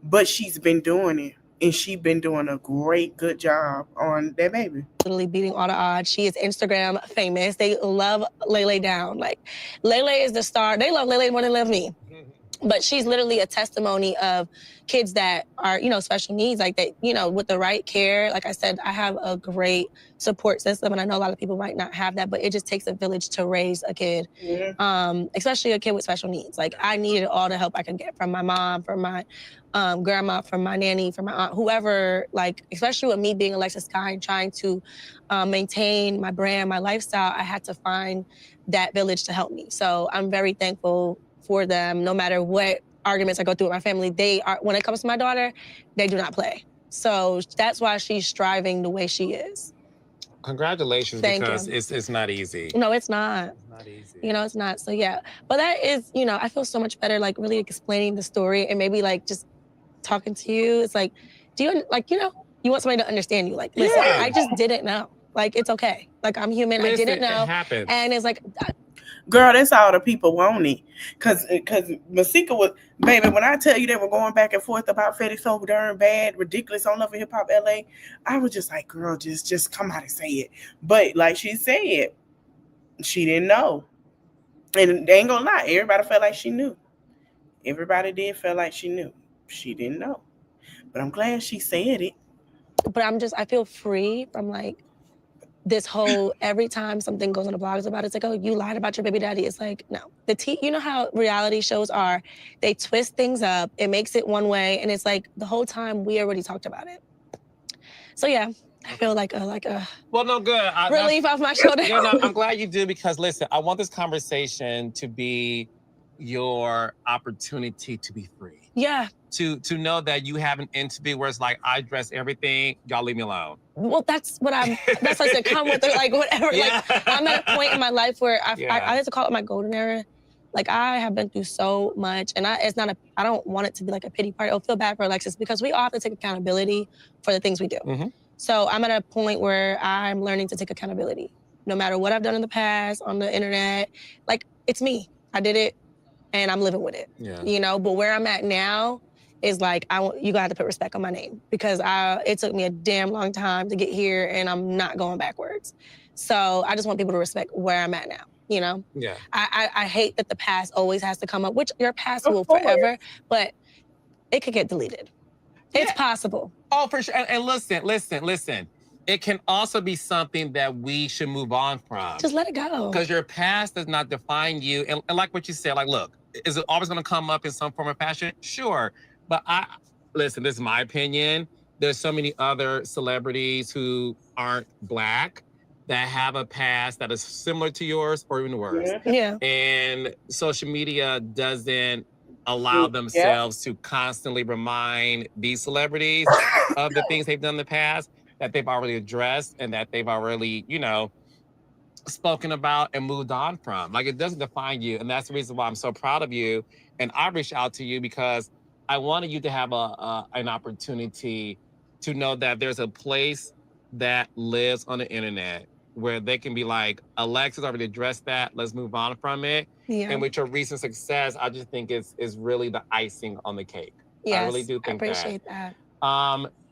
but she's been doing it. And she's been doing a good job on that baby. Literally beating all the odds. She is Instagram famous. They love Lele down. Like, Lele is the star. They love Lele more than they love me. But she's literally a testimony of kids that are, special needs, like that, with the right care. Like I said, I have a great support system, and I know a lot of people might not have that, but it just takes a village to raise a kid, especially a kid with special needs. Like, I needed all the help I could get from my mom, from my grandma, from my nanny, from my aunt, whoever, like, especially with me being Alexis Kind, trying to maintain my brand, my lifestyle, I had to find that village to help me. So I'm very thankful for them. No matter what arguments I go through with my family, they are, when it comes to my daughter, they do not play. So that's why she's striving the way she is. Congratulations, because it's not easy. No, it's not. It's not easy. It's not. So yeah, but that is, I feel so much better, like really explaining the story and maybe like just talking to you. It's like, do you like, you want somebody to understand you? Like, listen, I just didn't know. Like, it's okay. Like, I'm human. I didn't know. It happened. And it's like, girl, that's all the people want it. Cause Masika was, baby, when I tell you they were going back and forth about Fetty so darn bad, ridiculous on Love and Hip Hop LA, I was just like, girl, just come out and say it. But like she said, she didn't know. And they ain't gonna lie, everybody felt like she knew. Everybody did feel like she knew. She didn't know. But I'm glad she said it. But I feel free from like this whole, every time something goes on the blogs about it, it's like, oh, you lied about your baby daddy. It's like, no. You know how reality shows are, they twist things up, it makes it one way, and it's like the whole time we already talked about it. So yeah, I feel like a well, no, good. Relief off my shoulder. I'm glad you do, because listen, I want this conversation to be your opportunity to be free. Yeah. To know that you have an interview where it's like, I address everything, y'all leave me alone. Well, that's what I said, come with it, like whatever. Yeah. Like, I'm at a point in my life where I like to call it my golden era. Like, I have been through so much, and I don't want it to be like a pity party. I'll feel bad for Alexis, because we all have to take accountability for the things we do. Mm-hmm. So I'm at a point where I'm learning to take accountability. No matter what I've done in the past, on the internet, like, it's me. I did it, and I'm living with it. Yeah. But where I'm at now is like, you gotta put respect on my name, because it took me a damn long time to get here, and I'm not going backwards. So I just want people to respect where I'm at now, Yeah. I hate that the past always has to come up, which your past will forever, but it could get deleted. Yeah. It's possible. Oh, for sure. And listen. It can also be something that we should move on from. Just let it go. Because your past does not define you. And like what you said, like, look, is it always gonna come up in some form of fashion? Sure. But listen, this is my opinion. There's so many other celebrities who aren't Black that have a past that is similar to yours or even worse. Yeah. And social media doesn't allow themselves to constantly remind these celebrities of the things they've done in the past that they've already addressed and that they've already, spoken about and moved on from. Like, it doesn't define you. And that's the reason why I'm so proud of you. And I reached out to you because I wanted you to have an opportunity to know that there's a place that lives on the internet where they can be like, Alexis already addressed that, let's move on from it. Yeah. And with your recent success, I just think it's really the icing on the cake. Yes, I really do I think appreciate that.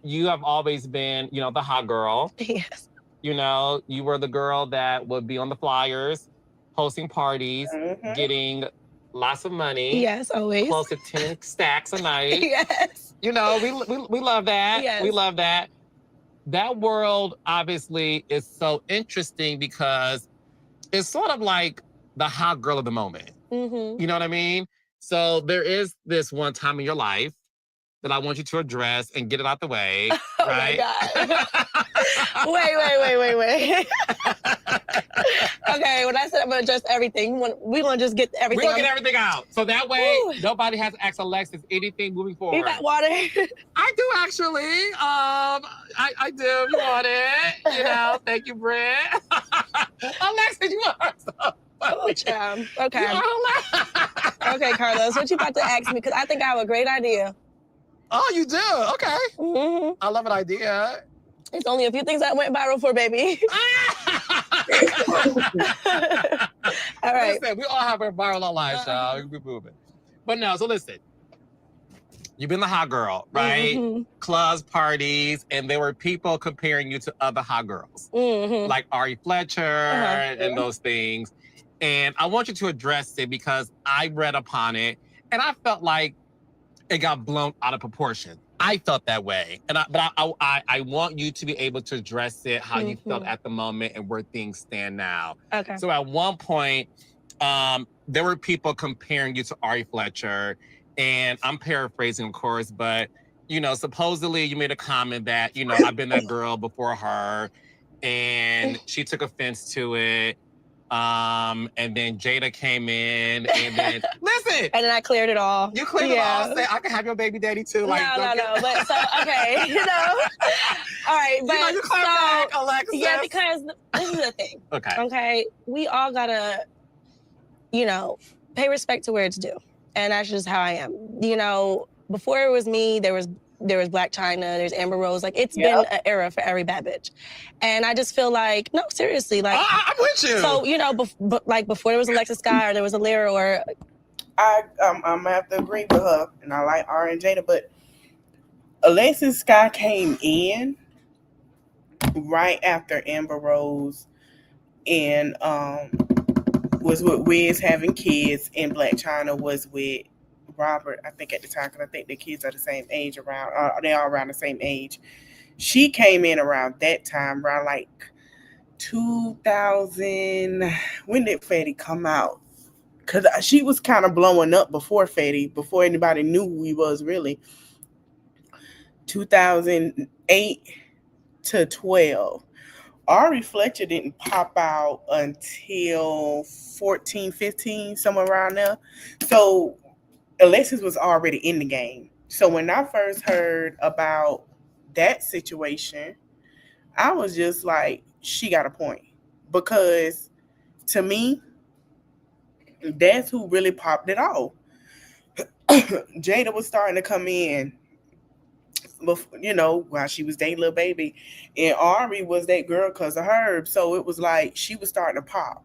You have always been, the hot girl. Yes. You were the girl that would be on the flyers, hosting parties, getting lots of money. Yes, always. Close to 10 stacks a night. Yes. We love that. Yes. We love that. That world obviously is so interesting because it's sort of like the hot girl of the moment. Mm-hmm. You know what I mean? So there is this one time in your life that I want you to address and get it out the way. Oh right? my God. wait. Okay, when I said I'm gonna address everything, we want to just get everything. We're gonna get everything out. So that way, nobody has to ask Alexis anything moving forward. You got water? I do actually. I do. You want it? Thank you, Brent. Alexis, you are so Oh, child. Okay. Okay, Carlos, what you about to ask me? Because I think I have a great idea. Oh, you do? Okay. Mm-hmm. I love an idea. It's only a few things I went viral for, baby. All right. Listen, we all have our viral online, y'all. We moving. But no, so listen. You've been the hot girl, right? Mm-hmm. Clubs, parties, and there were people comparing you to other hot girls. Mm-hmm. Like Ari Fletcher and those things. And I want you to address it because I read upon it and I felt like it got blown out of proportion. I felt that way. But I want you to be able to address it, how you felt at the moment and where things stand now. Okay. So at one point, there were people comparing you to Ari Fletcher. And I'm paraphrasing, of course, but, supposedly you made a comment that, I've been that girl before her. And she took offense to it. And then Jada came in and then listen. And then I cleared it all. You cleared it all. Say I can have your baby daddy too. No. But so okay, All right, but you cleared back, Alexis. Yeah, because this is the thing. Okay. We all gotta, pay respect to where it's due. And that's just how I am. Before it was me, there was Black China, there's Amber Rose. Like, it's been an era for every bad bitch. And I just feel like, no, seriously. Like, I'm with you. So, before there was Alexis Sky or there was a Lyra or... I'm going to have to agree with her. And I like R and Jada, but Alexis Sky came in right after Amber Rose and was with Wiz having kids, and Black China was with Robert, I think at the time, because I think the kids are the same age around, they are around the same age. She came in around that time, around like 2000. When did Fetty come out? Because she was kind of blowing up before Fetty, before anybody knew who he was really. 2008 to 12. Ari Fletcher didn't pop out until 14, 15, somewhere around there. So Alexis was already in the game. So when I first heard about that situation, I was just like, she got a point. Because to me, that's who really popped it off. Jada was starting to come in, while she was dating Lil Baby. And Ari was that girl because of Herb. So it was like she was starting to pop.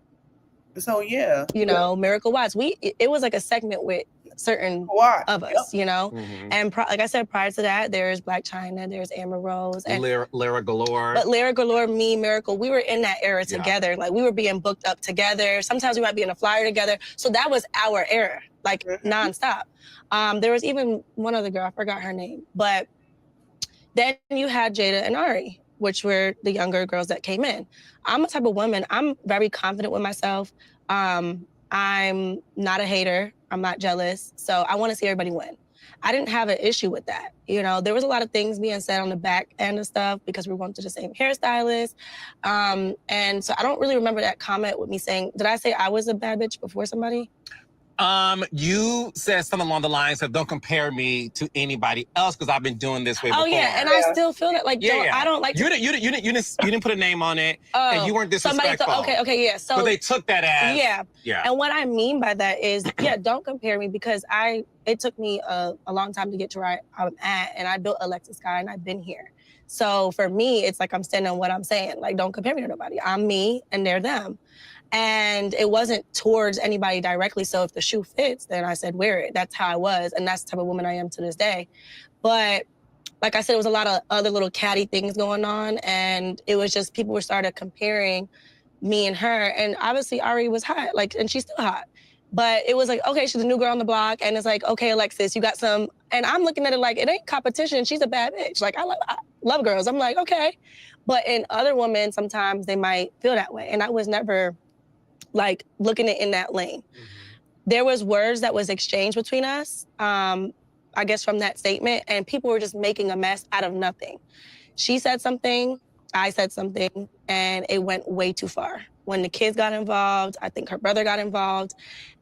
So yeah. Miracle Watts. It was like a segment with certain of us, And like I said, prior to that, there's Black China, there's Amber Rose, and Lyra Galore. But Lyra Galore, me, Miracle, we were in that era together. Like, we were being booked up together. Sometimes we might be in a flyer together. So that was our era, like nonstop. There was even one other girl, I forgot her name. But then you had Jada and Ari, which were the younger girls that came in. I'm a type of woman, I'm very confident with myself. I'm not a hater. I'm not jealous. So I want to see everybody win. I didn't have an issue with that. There was a lot of things being said on the back end of stuff because we went to the same hairstylist. And so I don't really remember that comment with me saying, did I say I was a bad bitch before somebody? You said something along the lines of, don't compare me to anybody else because I've been doing this way before. Oh yeah, and I still feel that. Like, I don't like. You didn't put a name on it, and you weren't disrespectful. Okay, yeah. So, but they took that as yeah. And what I mean by that is, don't compare me because it took me a long time to get to where I'm at, and I built Alexis Sky, and I've been here. So for me, it's like I'm standing on what I'm saying. Like, don't compare me to nobody. I'm me and they're them. And it wasn't towards anybody directly. So if the shoe fits, then I said, wear it. That's how I was. And that's the type of woman I am to this day. But like I said, it was a lot of other little catty things going on. And it was just people were started comparing me and her. And obviously Ari was hot, like, and she's still hot. But it was like, okay, she's a new girl on the block. And it's like, okay, Alexis, you got some, and I'm looking at it like, it ain't competition. She's a bad bitch. Like, I love girls. I'm like, okay. But in other women, sometimes they might feel that way. And I was never like looking at it in that lane. Mm-hmm. There was words that was exchanged between us, I guess from that statement, and people were just making a mess out of nothing. She said something, I said something, and it went way too far. When the kids got involved, I think her brother got involved,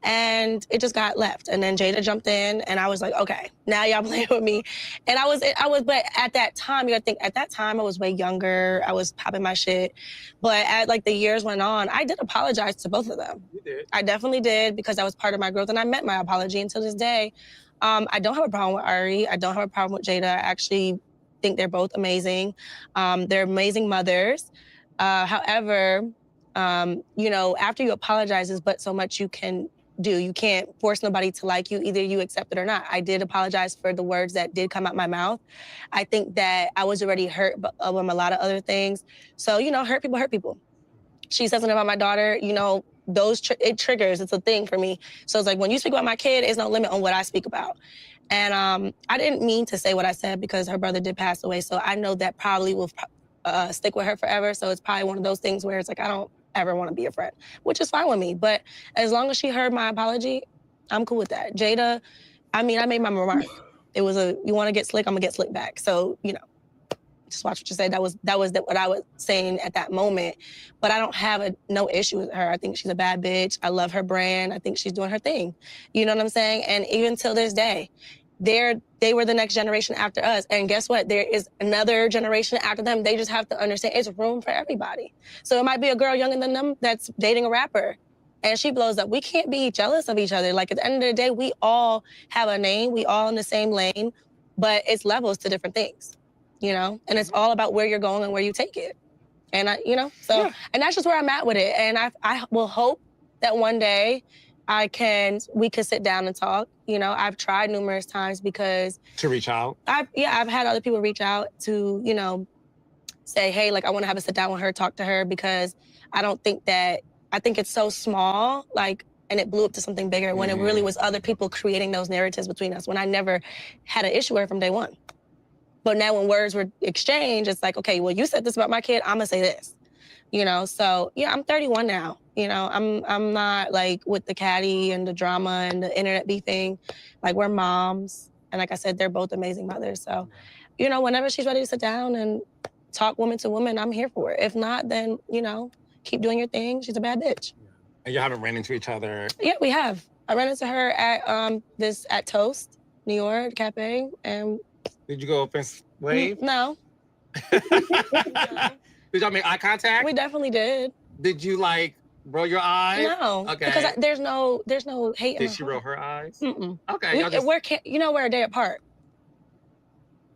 and it just got left. And then Jada jumped in, and I was like, okay, now y'all playing with me. And I was, but at that time, you gotta think, at that time, I was way younger. I was popping my shit. But as like the years went on, I did apologize to both of them. You did. I definitely did, because that was part of my growth, and I meant my apology. Until this day, I don't have a problem with Ari. I don't have a problem with Jada. I actually think they're both amazing. They're amazing mothers. However, you know, after you apologize, there's but so much you can do. You can't force nobody to like you. Either you accept it or not. I did apologize for the words that did come out my mouth. I think that I was already hurt from a lot of other things. So, you know, hurt people hurt people. She said something about my daughter, you know, it triggers. It's a thing for me. So it's like, when you speak about my kid, there's no limit on what I speak about. And I didn't mean to say what I said, because her brother did pass away. So I know that probably will stick with her forever. So it's probably one of those things where it's like, I don't ever want to be a friend, which is fine with me. But as long as she heard my apology, I'm cool with that. Jada, I mean, I made my remark. It was you want to get slick, I'm gonna get slick back. So, you know, just watch what you say. That was what I was saying at that moment. But I don't have no issue with her. I think she's a bad bitch. I love her brand. I think she's doing her thing. You know what I'm saying? And even till this day, they were the next generation after us. And guess what? There is another generation after them. They just have to understand it's room for everybody. So it might be a girl younger than them that's dating a rapper, and she blows up. We can't be jealous of each other. Like, at the end of the day, we all have a name. We all in the same lane, but it's levels to different things, you know? And it's all about where you're going and where you take it. And you know, so, yeah. And that's just where I'm at with it. And I will hope that one day we could sit down and talk. You know, I've tried numerous times because... To reach out? I've had other people reach out to, you know, say, hey, like, I want to have a sit down with her, talk to her, because I think it's so small, like, and it blew up to something bigger when it really was other people creating those narratives between us, when I never had an issue with her from day one. But now when words were exchanged, it's like, okay, well, you said this about my kid, I'm gonna say this. You know, so yeah, I'm 31 now. You know, I'm not like with the catty and the drama and the internet beefing. Like, we're moms. And like I said, they're both amazing mothers. So, you know, whenever she's ready to sit down and talk woman to woman, I'm here for it. If not, then, you know, keep doing your thing. She's a bad bitch. And you haven't ran into each other? Yeah, we have. I ran into her at Toast, New York, Cafe, and... Did you go up and wave? No. Did y'all make eye contact? We definitely did. Did you, like, roll your eyes? No. Okay. Because there's no hate. Did she roll her eyes? Mm-mm. Okay. We're a day apart.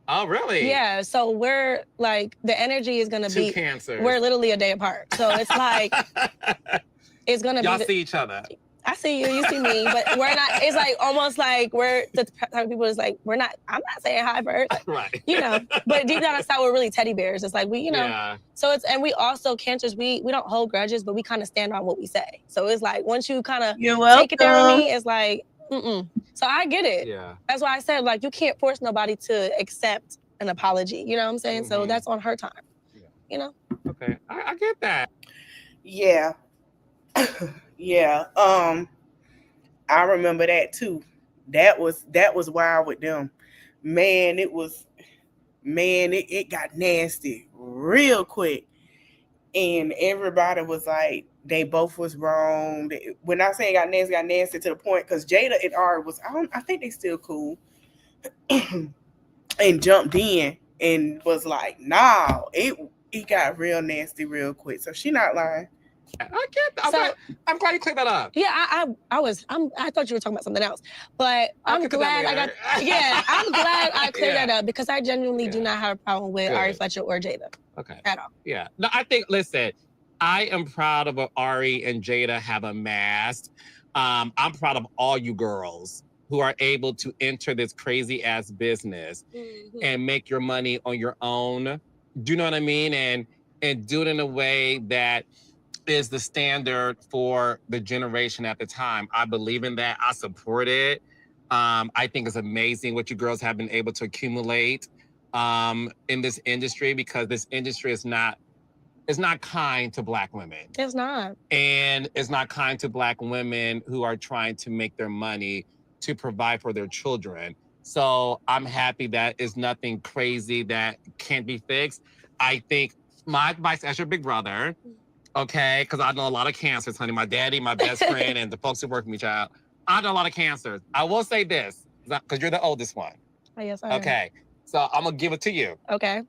Oh, really? Yeah. So we're like, the energy is gonna be. Two cancers. We're literally a day apart. So it's like, it's gonna be. Y'all see each other. I see you, you see me, but we're not. It's like almost like we're the type of people. Is like we're not. I'm not saying hi first, like, right? You know, but deep down inside, we're really teddy bears. It's like we, you know. Yeah. So it's, and we also cancers. We don't hold grudges, but we kind of stand on what we say. So it's like once you kind of take it there with me, it's like, mm-mm. So I get it. Yeah. That's why I said, like, you can't force nobody to accept an apology. You know what I'm saying? Mm-hmm. So that's on her time. Yeah. You know. Okay, I get that. Yeah. Yeah. I remember that too. That was wild with them. Man, it got nasty real quick. And everybody was like, they both was wrong. When I say it got nasty to the point, because Jada and Ari was, I think they still cool. And jumped in and was like, nah, it got real nasty real quick. So she not lying. I get. I'm glad you cleared that up. Yeah, I thought you were talking about something else, but I'm glad I got. Yeah, I'm glad I cleared that up because I genuinely do not have a problem with Ari Fletcher or Jada. Okay. At all. Yeah. No, I think. Listen, I am proud of what Ari and Jada have amassed. I'm proud of all you girls who are able to enter this crazy ass business and make your money on your own. Do you know what I mean? And do it in a way that is the standard for the generation at the time. I believe in that. I support it. I think it's amazing what you girls have been able to accumulate in this industry because this industry is not kind to Black women. It's not. And it's not kind to Black women who are trying to make their money to provide for their children. So I'm happy that it's nothing crazy that can't be fixed. I think my advice as your big brother, okay, because I know a lot of cancers, honey. My daddy, my best friend, and the folks who work with me, child. I know a lot of cancers. I will say this, because you're the oldest one. Oh, yes, I am. Okay, so I'm going to give it to you. Okay.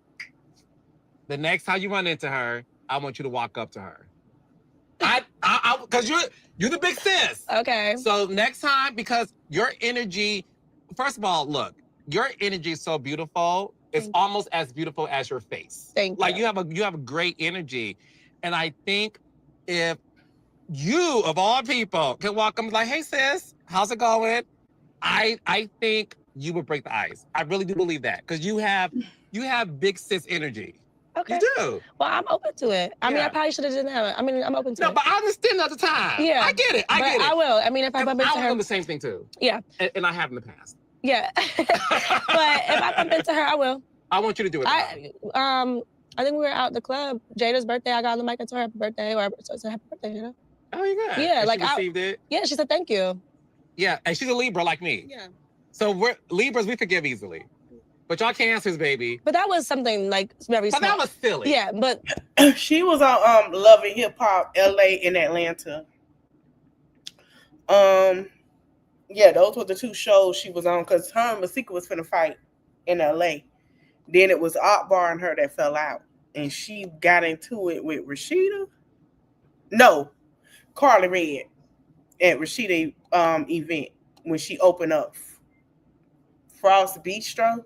The next time you run into her, I want you to walk up to her. Because you're the big sis. Okay. So next time, because your energy, first of all, look, your energy is so beautiful. It's almost as beautiful as your face. Thank you. Like you have a great energy. And I think if you, of all people, can walk up and be like, hey sis, how's it going? I think you would break the ice. I really do believe that. Because you have big sis energy. Okay. You do. Well, I'm open to it. I mean, I probably should have done that. I mean, I'm open to it. No, but I understand at the time. Yeah. I get it. I get it. I will. I mean, if I bump into her. I will do the same thing too. Yeah. And I have in the past. Yeah. But if I bump into her, I will. I want you to do it. I think we were out at the club. Jada's birthday. I got on the mic and told her happy birthday, or I said happy birthday, Jada. Oh, you got? Yeah, and like she received it. Yeah, she said thank you. Yeah, and she's a Libra like me. Yeah. So we're Libras. We forgive easily, but y'all Cancers, baby. But that was something like very. But that was silly. Yeah, but she was on Love and Hip Hop LA in Atlanta. Yeah, those were the two shows she was on because her and Masika was finna fight in LA. Then it was Akbar and her that fell out. And she got into it with Rashida. No, Carly Red at Rashida event when she opened up Frost Bistro.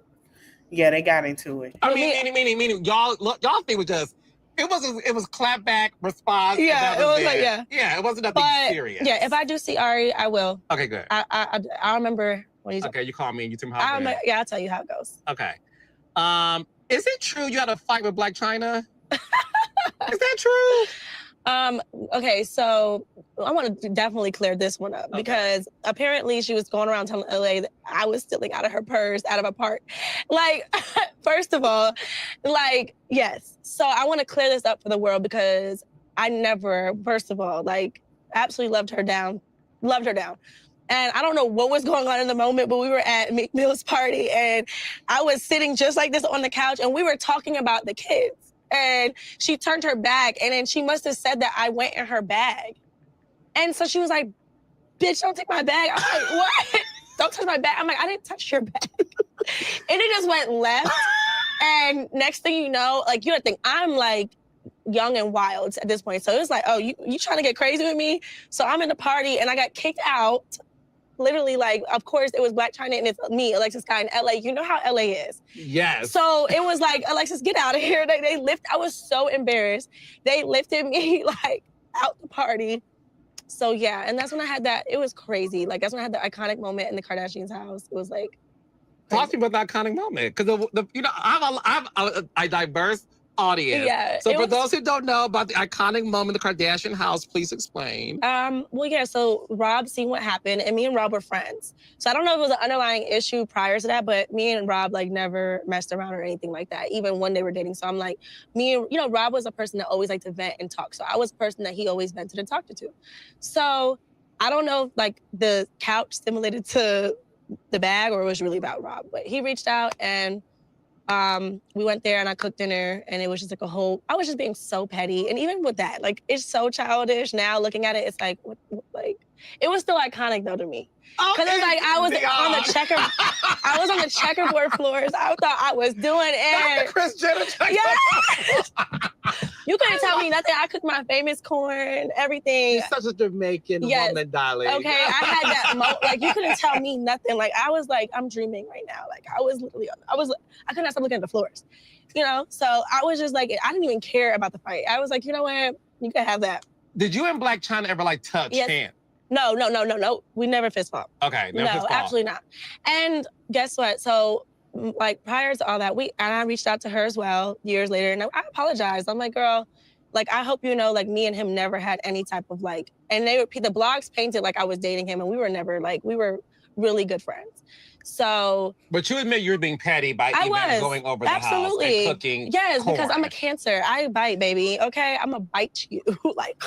Yeah, they got into it. I mean, y'all think it was just it was clap back response. Yeah, it was like yeah, it wasn't nothing serious. Yeah, if I do see Ari, I will. Okay, good. I remember when you. Okay, you call me and you tell me how. Yeah, I'll tell you how it goes. Okay. Is it true you had a fight with Black China? Is that true? Okay, so I want to definitely clear this one up because apparently she was going around telling LA that I was stealing out of her purse out of a park. Like, first of all, like, yes. So I want to clear this up for the world because I never, first of all, like, absolutely loved her down. And I don't know what was going on in the moment, but we were at Meek Mill's party and I was sitting just like this on the couch and we were talking about the kids. And she turned her back and then she must have said that I went in her bag. And so she was like, bitch, don't take my bag. I'm like, what? Don't touch my bag. I'm like, I didn't touch your bag. And it just went left. And next thing you know, like, you don't think I'm like young and wild at this point. So it was like, oh, you trying to get crazy with me? So I'm in the party and I got kicked out. Literally, like, of course, it was Black China and it's me, Alexis Guy in LA. You know how LA is. Yes. So it was like, Alexis, get out of here. I was so embarrassed. They lifted me, like, out the party. So, yeah. And that's when I had that. It was crazy. Like, that's when I had the iconic moment in the Kardashians' house. It was like. Talk to me about the iconic moment. Because, I have a diverse audience. Yeah. So for those who don't know about the iconic moment in the Kardashian house, please explain. Well, yeah, so Rob seen what happened and me and Rob were friends. So I don't know if it was an underlying issue prior to that, but me and Rob like never messed around or anything like that, even when they were dating. So I'm like, Rob was a person that always liked to vent and talk. So I was a person that he always vented and talked to. So I don't know if like the couch stimulated to the bag or it was really about Rob, but he reached out and we went there and I cooked dinner and it was just like I was just being so petty. And even with that, like, it's so childish now looking at it. It's like, what, like, It was still iconic though to me. Because it was like I was on the checkerboard floors. I thought I was doing it. Dr. Chris Jenner. Yes. You couldn't tell me nothing. I cooked my famous corn, everything. You're such a Jamaican woman, darling. Okay, I had that like you couldn't tell me nothing. Like I was like, I'm dreaming right now. Like I couldn't stop looking at the floors. You know, so I was just like, I didn't even care about the fight. I was like, you know what? You can have that. Did you and Black China ever like touch hands? No. We never fist fought. Okay, never fist fought. No, absolutely not. And guess what? So, like prior to all that, I reached out to her as well years later, and I apologized. I'm like, girl, like I hope you know, like me and him never had any type of like, and the blogs painted like I was dating him, and we were never like, we were really good friends. So, but you admit you're being petty by even going over the house and cooking. Yes, corn. because I'm a Cancer. I bite, baby. Okay, I'm gonna bite you. Like,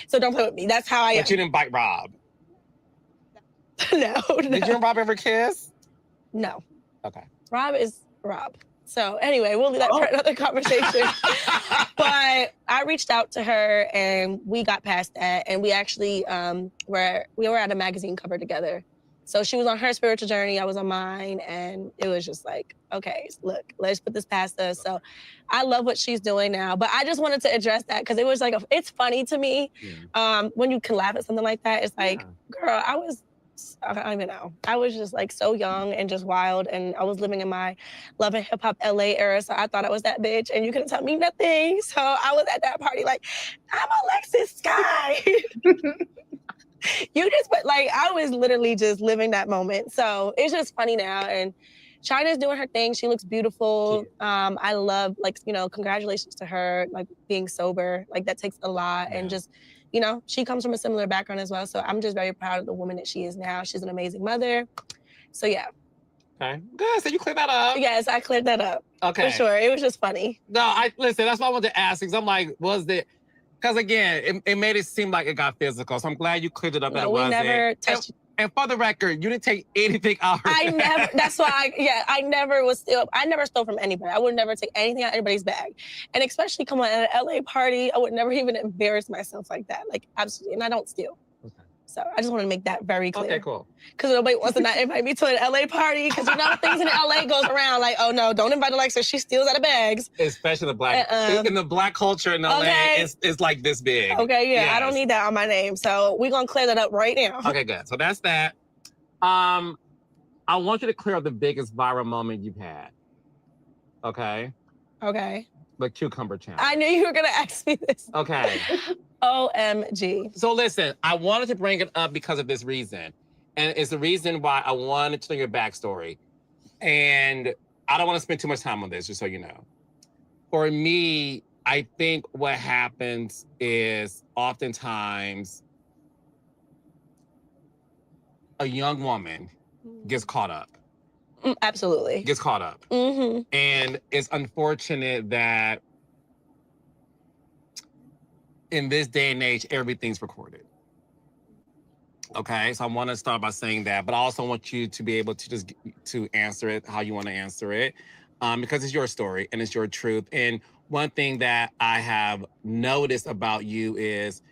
so don't play with me. That's how I am. But you didn't bite Rob. No. Did you and Rob ever kiss? No. Okay. Rob is Rob. So anyway, we'll leave that for another conversation. But I reached out to her and we got past that, and we actually we were at a magazine cover together. So she was on her spiritual journey, I was on mine, and it was just like, okay, look, let's put this past us. So I love what she's doing now, but I just wanted to address that because it was like, it's funny to me when you can laugh at something like that. It's like, girl, I don't even know. I was just like so young and just wild, and I was living in my love and hip hop LA era, so I thought I was that bitch, and you couldn't tell me nothing. So I was at that party like, I'm Alexis Sky. But like, I was literally just living that moment. So it's just funny now. And China's doing her thing. She looks beautiful. I love, like, you know, congratulations to her, like being sober. Like that takes a lot. And just, you know, she comes from a similar background as well. So I'm just very proud of the woman that she is now. She's an amazing mother. So yeah. Okay, good. So you cleared that up? Yes, I cleared that up. Okay. For sure. It was just funny. No, listen, that's why I wanted to ask, because I'm like, because again, it made it seem like it got physical. So I'm glad you cleared it up. No, we never touched. And for the record, you didn't take anything out. That's why I never stole from anybody. I would never take anything out of anybody's bag. And especially come on at an LA party, I would never even embarrass myself like that. Like absolutely. And I don't steal. Okay. So I just want to make that very clear. Okay, cool. Because nobody wants to not invite me to an LA party. Because you know things in LA goes around like, oh no, don't invite Alexis. She steals out of bags. Especially the black in the black culture in LA, it's like this big. Okay, yeah, yes. I don't need that on my name. So we're gonna clear that up right now. Okay, good. So that's that. I want you to clear up the biggest viral moment you've had. Okay. Okay. The cucumber challenge. I knew you were gonna ask me this. Okay. OMG. So listen, I wanted to bring it up because of this reason. And it's the reason why I wanted to know your backstory. And I don't want to spend too much time on this, just so you know. For me, I think what happens is oftentimes a young woman gets caught up. Absolutely. Gets caught up. Mm-hmm. And it's unfortunate that in this day and age, everything's recorded. Okay, so I want to start by saying that, but I also want you to be able to just to answer it how you want to answer it, because it's your story and it's your truth. And one thing that I have noticed about you is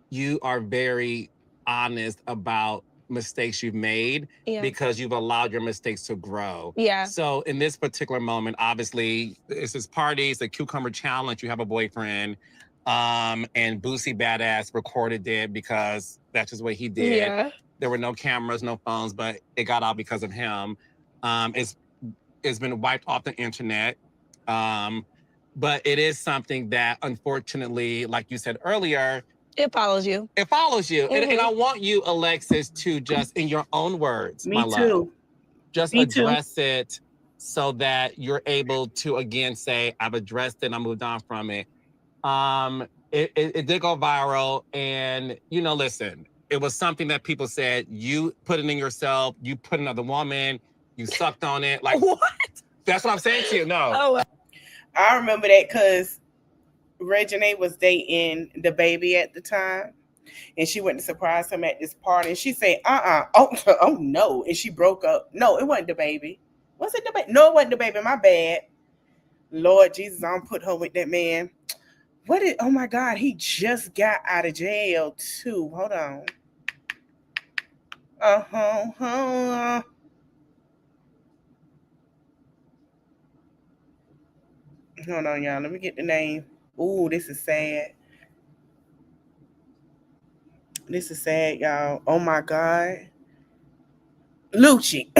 you are very honest about mistakes you've made because you've allowed your mistakes to grow. Yeah. So in this particular moment, obviously, it's this party, it's a cucumber challenge. You have a boyfriend. And Boosie Badass recorded it because that's just what he did. Yeah. There were no cameras, no phones, but it got out because of him. It's been wiped off the internet. But it is something that, unfortunately, like you said earlier, it follows you. It follows you. Mm-hmm. And I want you, Alexis, to just, in your own words, Me too. Just address it so that you're able to, again, say, I've addressed it, I moved on from it. It did go viral, and you know, listen, it was something that people said, you put it in yourself, you put another woman, you sucked on it. Like what? That's what I'm saying to you. No. Oh, I remember that because Regina was dating the baby at the time, and she went to surprise him at this party, and she said, oh no, and she broke up. No, it wasn't the baby. Was it the baby? No, it wasn't the baby. My bad. Lord Jesus, I don't put her with that man. Oh my God, he just got out of jail too. Hold on. Uh-huh. Hold on, y'all. Let me get the name. Ooh, this is sad. This is sad, y'all. Oh my God. Lucci.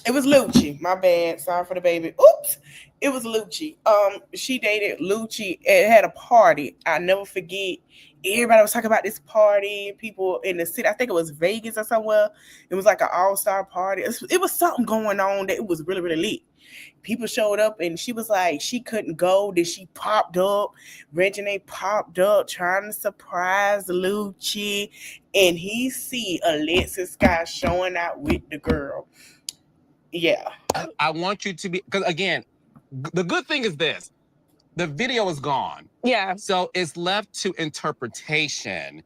It was Lucci. My bad. Sorry for the baby. Oops. It was Lucci. She dated Lucci and had a party. I never forget. Everybody was talking about this party. People in the city. I think it was Vegas or somewhere. It was like an all-star party. It was something going on that it was really, really lit. People showed up and she was like she couldn't go. Then she popped up. Regine popped up trying to surprise Lucci. And he see Alexis Scott showing out with the girl. Yeah. I want you to be, because again, the good thing is this: the video is gone. Yeah. So it's left to interpretation.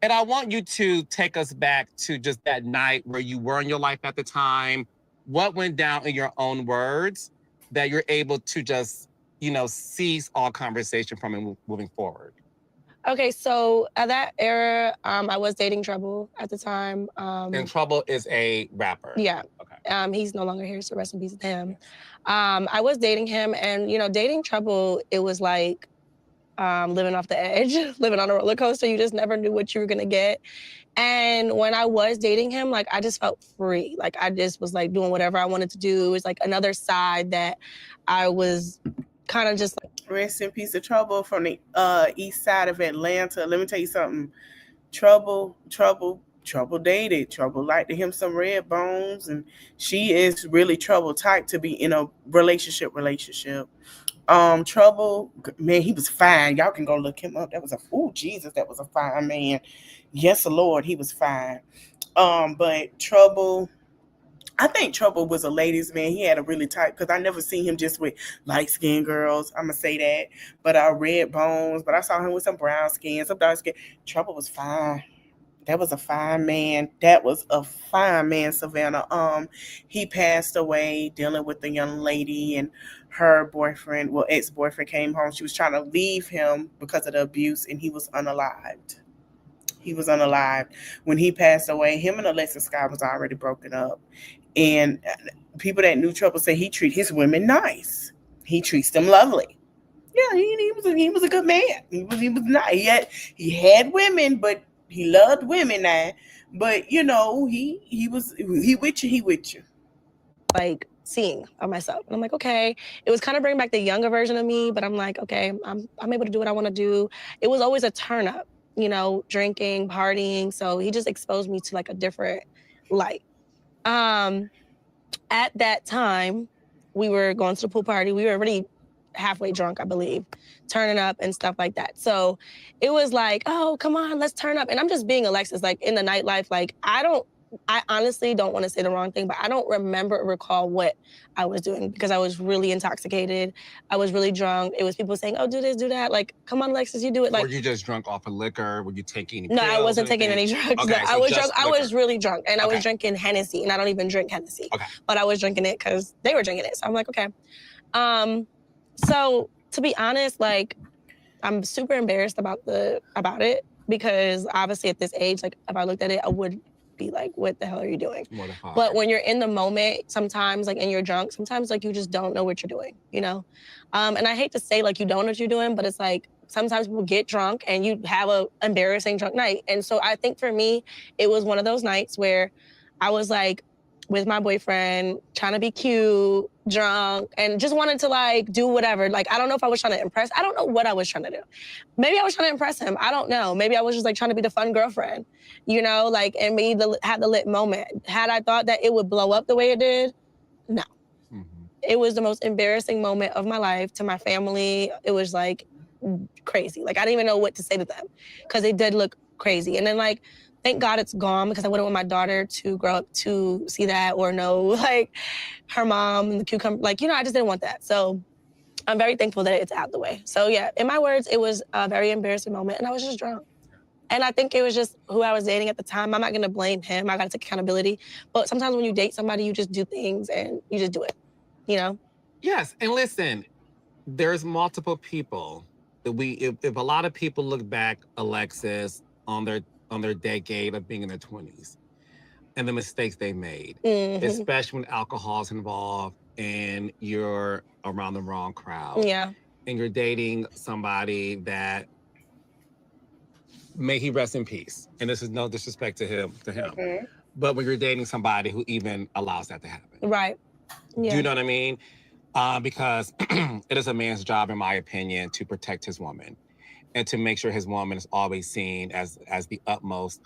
And I want you to take us back to just that night where you were in your life at the time. What went down in your own words that you're able to just, cease all conversation from moving forward? Okay, so at that era, I was dating Trouble at the time. And Trouble is a rapper. Yeah. Okay. He's no longer here, so rest in peace to him. I was dating him, and dating Trouble, it was like living off the edge, living on a roller coaster. You just never knew what you were gonna get. And when I was dating him, like I just felt free. Like I just was like doing whatever I wanted to do. It was like another side that I was kind of just like. Rest in peace of Trouble from the east side of Atlanta. Let me tell you something. Trouble dated. Trouble liked him some red bones, and she is really Trouble type to be in a relationship. Trouble, man, he was fine. Y'all can go look him up. Jesus, that was a fine man. Yes, Lord, he was fine. But Trouble, I think Trouble was a ladies' man. He had a really tight, because I never seen him just with light skinned girls. I'm gonna say that, but red bones. But I saw him with some brown skin, some dark skin. Trouble was fine. That was a fine man. That was a fine man, Savannah. He passed away dealing with a young lady, and her boyfriend, well, ex-boyfriend, came home. She was trying to leave him because of the abuse, and he was unalived. He was unalived when he passed away. Him and Alexis Scott was already broken up, and people that knew Trouble say he treat his women nice. He treats them lovely. Yeah, he was a good man. He was nice. He had women, but he loved women now. But he with you. Like seeing of myself. And I'm like, okay. It was kind of bringing back the younger version of me, but I'm like, okay, I'm able to do what I want to do. It was always a turn up, drinking, partying. So he just exposed me to like a different light. At that time, we were going to the pool party. We were already halfway drunk, I believe, turning up and stuff like that. So it was like, oh, come on, let's turn up. And I'm just being Alexis, like in the nightlife, like I honestly don't want to say the wrong thing, but I don't remember or recall what I was doing because I was really intoxicated. I was really drunk. It was people saying, oh, do this, do that. Like, come on, Alexis, you do it. Like, were you just drunk off of liquor? Were you taking any No, pills, I wasn't taking any drugs. Okay, No, so I was just drunk. liquor. I was really drunk, and I was drinking Hennessy, and I don't even drink Hennessy. Okay. But I was drinking it because they were drinking it. So I'm like, okay. So to be honest, like, I'm super embarrassed about it because obviously at this age, like, if I looked at it, I would be like, what the hell are you doing? Mortified. But when you're in the moment, sometimes, like, and you're drunk, sometimes, like, you just don't know what you're doing, And I hate to say, like, you don't know what you're doing, but it's like, sometimes people get drunk and you have a embarrassing drunk night. And so I think for me, it was one of those nights where I was like, with my boyfriend, trying to be cute, drunk, and just wanted to like do whatever. Like, I don't know if I was trying to impress. I don't know what I was trying to do. Maybe I was trying to impress him. I don't know. Maybe I was just like trying to be the fun girlfriend, like, and maybe had the lit moment. Had I thought that it would blow up the way it did? No. Mm-hmm. It was the most embarrassing moment of my life to my family. It was like crazy. Like, I didn't even know what to say to them because it did look crazy. And then like, thank God it's gone because I wouldn't want my daughter to grow up to see that or know like her mom and the cucumber. Like, I just didn't want that. So I'm very thankful that it's out the way. So yeah, in my words, it was a very embarrassing moment and I was just drunk. And I think it was just who I was dating at the time. I'm not gonna blame him. I gotta take accountability. But sometimes when you date somebody, you just do things and you just do it, Yes, and listen, there's multiple people that if a lot of people look back, Alexis, on their on their decade of being in their 20s and the mistakes they made, Mm-hmm. especially when alcohol's involved and you're around the wrong crowd. Yeah. And you're dating somebody that, may he rest in peace. And this is no disrespect to him. Mhm. But when you're dating somebody who even allows that to happen. Right. Yeah. Do you know what I mean? Because it is a man's job, in my opinion, to protect his woman and to make sure his woman is always seen as the utmost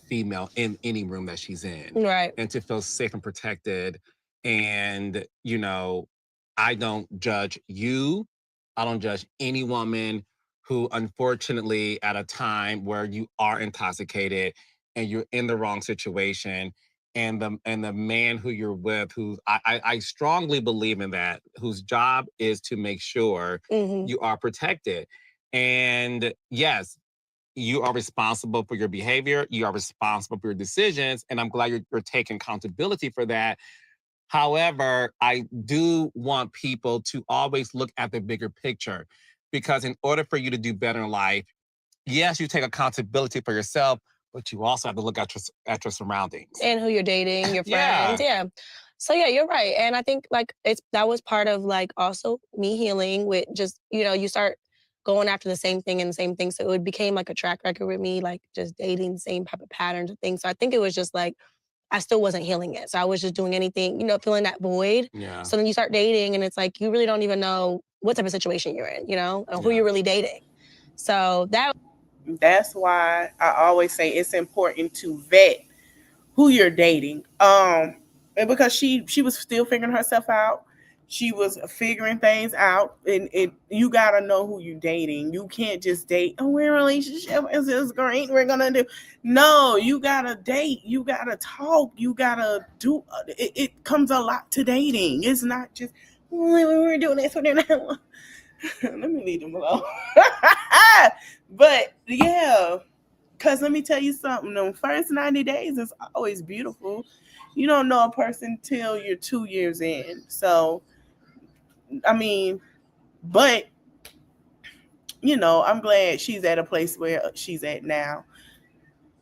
female in any room that she's in. Right. And to feel safe and protected. And, you know, I don't judge you. I don't judge any woman who, unfortunately, at a time where you are intoxicated and you're in the wrong situation, and the man who you're with, who I strongly believe in that, whose job is to make sure you are protected. And yes, you are responsible for your behavior. You are responsible for your decisions. And I'm glad you're taking accountability for that. However, I do want people to always look at the bigger picture, because in order for you to do better in life, yes, you take accountability for yourself, but you also have to look at your surroundings. And who you're dating, your friends. Yeah. So yeah, you're right. And I think like that was part of like also me healing with just, you know, you start going after the same thing and the same thing. So it became like a track record with me, like just dating the same type of patterns of things. So I think it was just like, I still wasn't healing it. So I was just doing anything, you know, filling that void. Yeah. So then you start dating and it's like, you really don't even know what type of situation you're in, you know, and who you're really dating. So that's why I always say it's important to vet who you're dating. And because she was still figuring herself out. She was figuring things out, and you gotta know who you're dating. You can't just date. Oh, we're in a relationship. It's great. We're gonna do. No, you gotta date. You gotta talk. You gotta do. It comes a lot to dating. It's not just we're doing this. We're doing that. Let me leave them alone. But yeah, because let me tell you something. The first 90 days is always beautiful. You don't know a person till you're 2 years in. So, I mean, but, you know, I'm glad she's at a place where she's at now.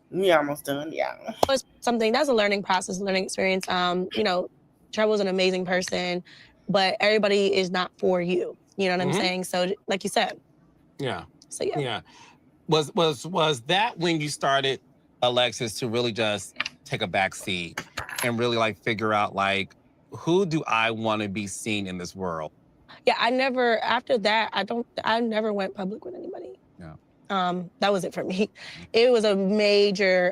We almost done. Yeah. was something that's a learning process, learning experience. You know, Trevor's an amazing person, but everybody is not for you. You know what I'm saying? So, like you said. Yeah. So yeah. Yeah. Was that when you started, Alexis, to really just take a back seat and really like figure out like, who do I want to be seen in this world? Yeah, after that, I never went public with anybody. Yeah. That was it for me. It was a major,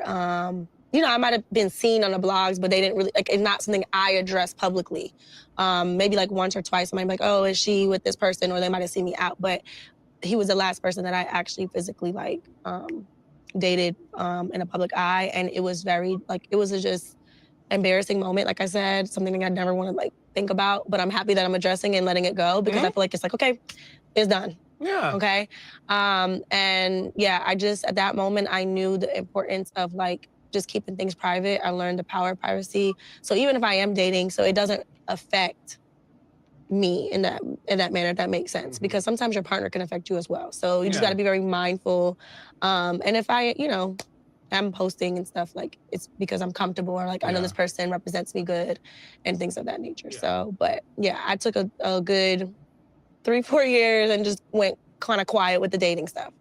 you know, I might have been seen on the blogs, but they didn't really, like, it's not something I addressed publicly. Maybe like once or twice, I might be like, oh, is she with this person? Or they might have seen me out, but he was the last person that I actually physically like dated in a public eye. And it was very, like, it was a just embarrassing moment. Like I said, something I never want to like think about, but I'm happy that I'm addressing and letting it go because I feel like it's like, okay, it's done. Yeah. Okay. And yeah, I just, at that moment, I knew the importance of like just keeping things private. I learned the power of privacy. So even if I am dating, so it doesn't affect me in that manner, if that makes sense. Because sometimes your partner can affect you as well. So you just got to be very mindful. And if I, you know, I'm posting and stuff, like it's because I'm comfortable or like I know this person represents me good and things of that nature. So, but yeah, I took a good 3-4 years and just went kind of quiet with the dating stuff.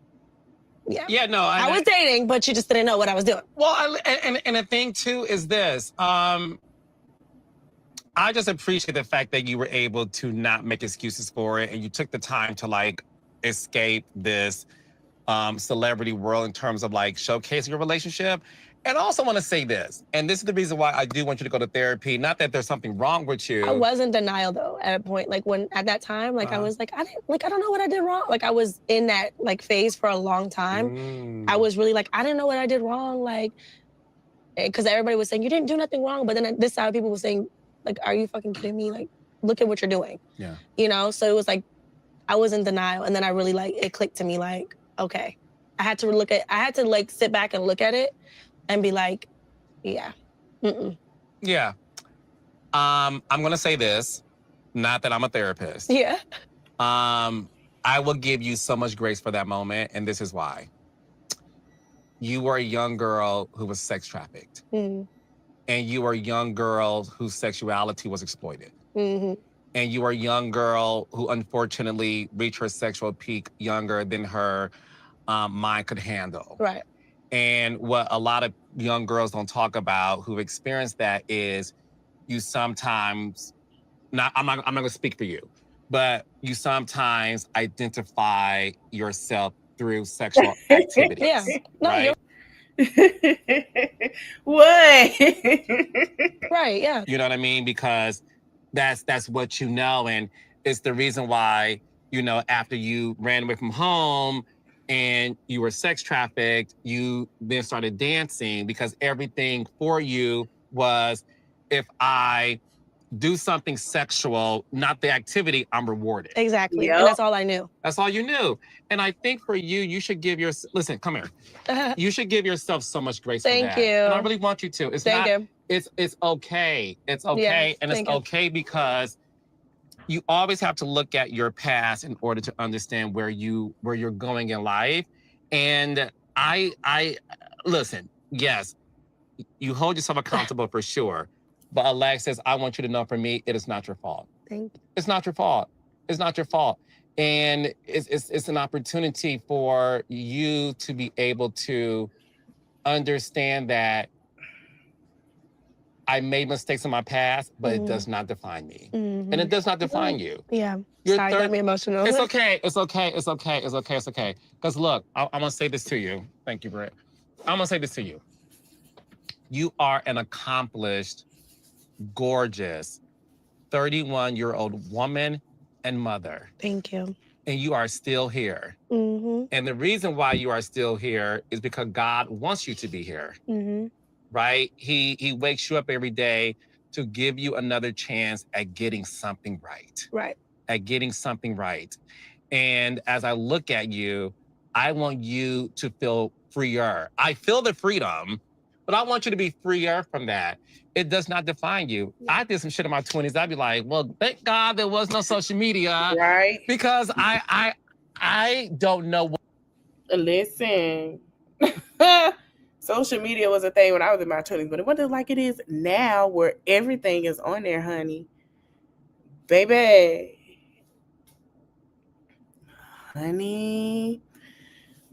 Yeah. Yeah, no. I was dating, but you just didn't know what I was doing. Well, and the thing too is this. I just appreciate the fact that you were able to not make excuses for it and you took the time to like escape this celebrity world in terms of like showcasing your relationship. And I also want to say this, and this is the reason why I do want you to go to therapy. Not that there's something wrong with you. I was in denial though at a point, like at that time, like I was like, I don't know what I did wrong. Like I was in that like phase for a long time. I was really like, I didn't know what I did wrong. Like, because everybody was saying you didn't do nothing wrong. But then this side people were saying, like, are you fucking kidding me? Like, look at what you're doing. Yeah. You know? So it was like, I was in denial. And then I really like, it clicked to me like, okay. I had to like sit back and look at it and be like, yeah. Yeah. I'm going to say this, not that I'm a therapist. Yeah. I will give you so much grace for that moment. And this is why. you were a young girl who was sex trafficked. Mm-hmm. And you were a young girl whose sexuality was exploited. Mm-hmm. And you were a young girl who unfortunately reached her sexual peak younger than her mind could handle. Right. And what a lot of young girls don't talk about who've experienced that is you sometimes, I'm not gonna speak for you, but you sometimes identify yourself through sexual activities. Yeah. No, right? What? Right, yeah. You know what I mean? Because that's what you know. And it's the reason why, after you ran away from home and you were sex trafficked, you then started dancing because everything for you was, if I do something sexual, not the activity, I'm rewarded. Exactly. Yep. And that's all I knew. That's all you knew. And I think for you, you should give listen, come here. You should give yourself so much grace for that. Thank you. And I really want you to. Thank you. It's okay. It's okay. Yeah, and it's okay because you always have to look at your past in order to understand where you're going in life. And I listen, yes, you hold yourself accountable for sure. But Alexis, I want you to know, for me, it is not your fault. Thank you. It's not your fault. It's not your fault. And it's an opportunity for you to be able to understand that I made mistakes in my past, but it does not define me. And it does not define you. Yeah. Sorry, got me emotional. It's okay. It's okay. It's okay. It's okay. It's okay. Because look, I'm going to say this to you. Thank you, Britt. I'm going to say this to you. You are an accomplished, gorgeous, 31-year-old woman and mother. Thank you. And you are still here. Mm-hmm. And the reason why you are still here is because God wants you to be here. Mm-hmm. Right? He wakes you up every day to give you another chance at getting something right. Right. At getting something right. And as I look at you, I want you to feel freer. I feel the freedom, but I want you to be freer from that. It does not define you. I did some shit in my 20s. I'd be like, well, thank God there was no social media. Right. Because I don't know what. Listen. Social media was a thing when I was in my 20s, but it wasn't like it is now where everything is on there, honey. Baby. Honey.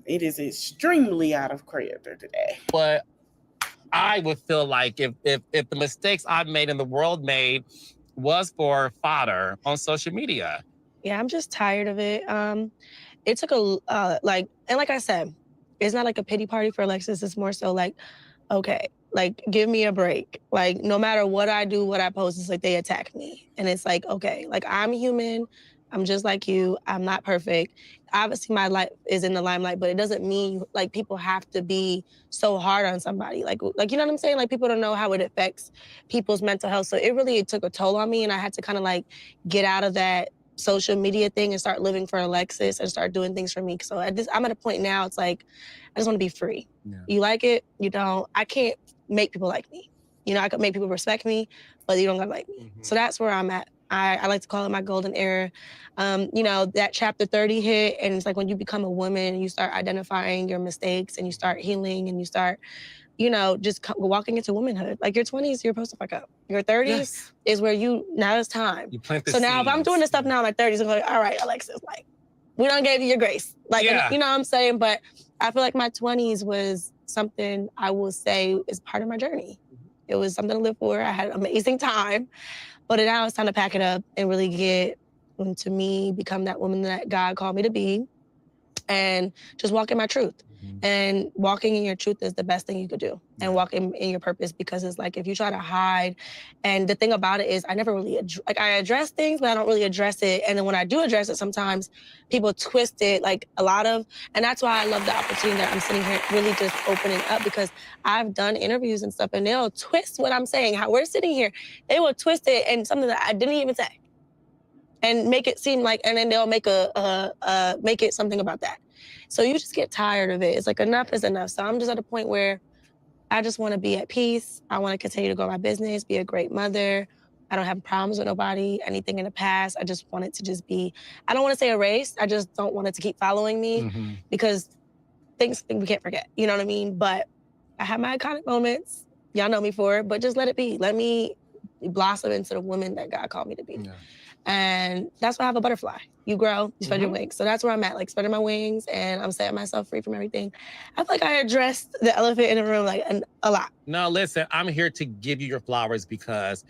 It is extremely out of character today. But I would feel like if the mistakes I've made and the world made was for fodder on social media. Yeah, I'm just tired of it. It took and like I said, it's not like a pity party for Alexis. It's more so like, okay, like give me a break. Like no matter what I do, what I post, it's like they attack me. And it's like, okay, like I'm human. I'm just like you. I'm not perfect. Obviously my life is in the limelight, but it doesn't mean like people have to be so hard on somebody. Like you know what I'm saying? Like people don't know how it affects people's mental health. So it took a toll on me, and I had to kind of like get out of that social media thing and start living for Alexis and start doing things for me. So I'm at a point now, it's like, I just want to be free. Yeah. You like it, you don't. I can't make people like me. You know, I could make people respect me, but you don't gotta like me. Mm-hmm. So that's where I'm at. I like to call it my golden era. You know, that chapter 30 hit, and it's like when you become a woman and you start identifying your mistakes and you start healing and you start, you know, just walking into womanhood. Like your 20s, you're supposed to fuck up. Your 30s is where now it's time. You plant the so now seeds. If I'm doing this stuff now in my 30s, I'm like, all right, Alexis, like, we done gave you your grace. Like, you know what I'm saying? But I feel like my 20s was something I will say is part of my journey. It was something to live for. I had an amazing time. But now it's time to pack it up and really get into me, become that woman that God called me to be, and just walk in my truth. Mm-hmm. And walking in your truth is the best thing you could do. Yeah. And walking in your purpose, because it's like if you try to hide, and the thing about it is I never really, I address things, but I don't really address it. And then when I do address it, sometimes people twist it like a lot of, and that's why I love the opportunity that I'm sitting here really just opening up, because I've done interviews and stuff and they'll twist what I'm saying, how we're sitting here, they will twist it and something that I didn't even say and make it seem like, and then they'll make make it something about that. So you just get tired of it. It's like enough is enough. So I'm just at a point where I just want to be at peace. I want to continue to grow my business, be a great mother. I don't have problems with nobody, anything in the past. I just want it to just be, I don't want to say erased. I just don't want it to keep following me, because things we can't forget. You know what I mean? But I have my iconic moments. Y'all know me for it, but just let it be. Let me blossom into the woman that God called me to be. Yeah. And that's why I have a butterfly. You grow, you spread your wings. So that's where I'm at, like spreading my wings, and I'm setting myself free from everything. I feel like I addressed the elephant in the room like a lot. No, listen, I'm here to give you your flowers because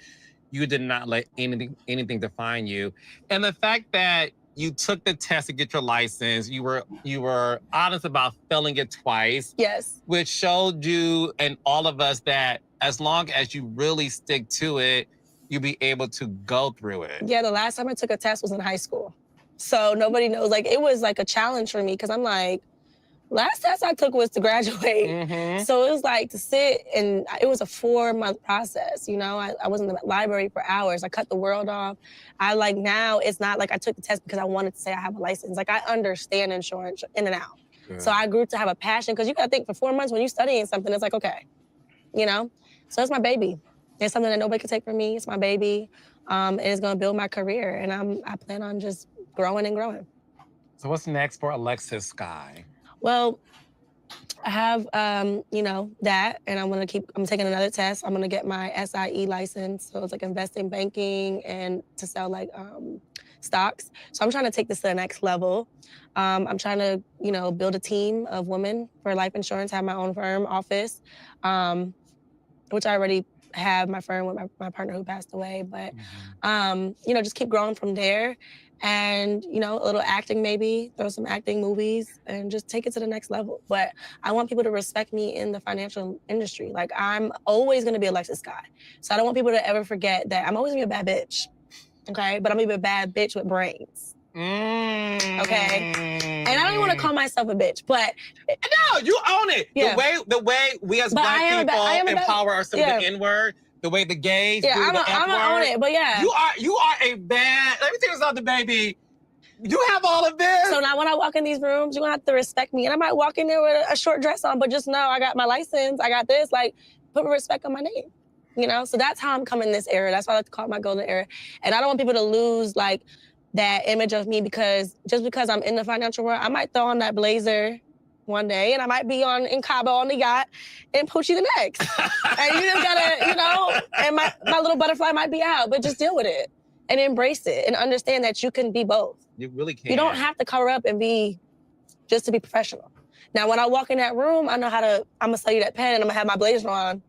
you did not let anything define you. And the fact that you took the test to get your license, you were honest about failing it twice. Yes. Which showed you and all of us that as long as you really stick to it, you'll be able to go through it. Yeah, the last time I took a test was in high school. So nobody knows. Like, it was like a challenge for me because I'm like, last test I took was to graduate. So it was like to sit, and it was a 4-month process. You know, I was in the library for hours. I cut the world off. Now it's not like I took the test because I wanted to say I have a license. Like, I understand insurance in and out. Yeah. So I grew to have a passion, because you got to think, for 4 months when you're studying something, it's like, okay, you know? So it's my baby. It's something that nobody can take from me. It's my baby. And it's going to build my career. And I plan on just growing and growing. So what's next for Alexis Sky? Well, I have, that, and I'm taking another test. I'm going to get my SIE license. So it's like investing banking and to sell like stocks. So I'm trying to take this to the next level. I'm trying to, build a team of women for life insurance, have my own firm office, which I already have my firm with my partner who passed away. But, just keep growing from there. And, a little acting maybe, throw some acting movies and just take it to the next level. But I want people to respect me in the financial industry. Like, I'm always going to be Alexis Sky. So I don't want people to ever forget that I'm always going to be a bad bitch, okay? But I'm going to be a bad bitch with brains, okay? And I don't even want to call myself a bitch, but... No, you own it. Yeah. The way we as Black people empower ourselves with the N-word, the way the gays do the F-word. I'm gonna own it, but yeah. You are a bad... Let me tell you something, baby. You have all of this. So now when I walk in these rooms, you're gonna have to respect me. And I might walk in there with a short dress on, but just know I got my license, I got this, like, put respect on my name, So that's how I'm coming this era. That's why I like to call it my golden era. And I don't want people to lose, like, that image of me because I'm in the financial world, I might throw on that blazer one day, and I might be in Cabo on the yacht and Poochie the next. And you just gotta, and my little butterfly might be out, but just deal with it and embrace it and understand that you can be both. You really can. You don't have to cover up and be just to be professional. Now, when I walk in that room, I know I'm gonna sell you that pen and I'm gonna have my blazer on.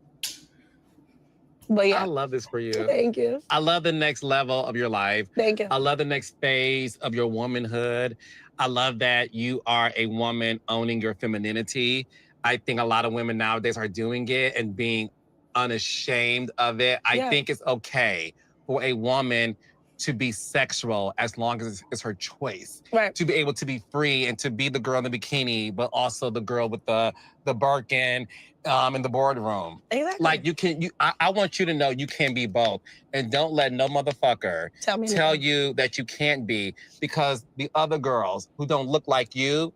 But yeah. I love this for you. Thank you. I love the next level of your life. Thank you. I love the next phase of your womanhood. I love that you are a woman owning your femininity. I think a lot of women nowadays are doing it and being unashamed of it. I think it's okay for a woman to be sexual as long as it's her choice. Right. To be able to be free and to be the girl in the bikini, but also the girl with the Birkin in the boardroom. Exactly. Like I want you to know you can be both. And don't let no motherfucker tell you that you can't be, because the other girls who don't look like you,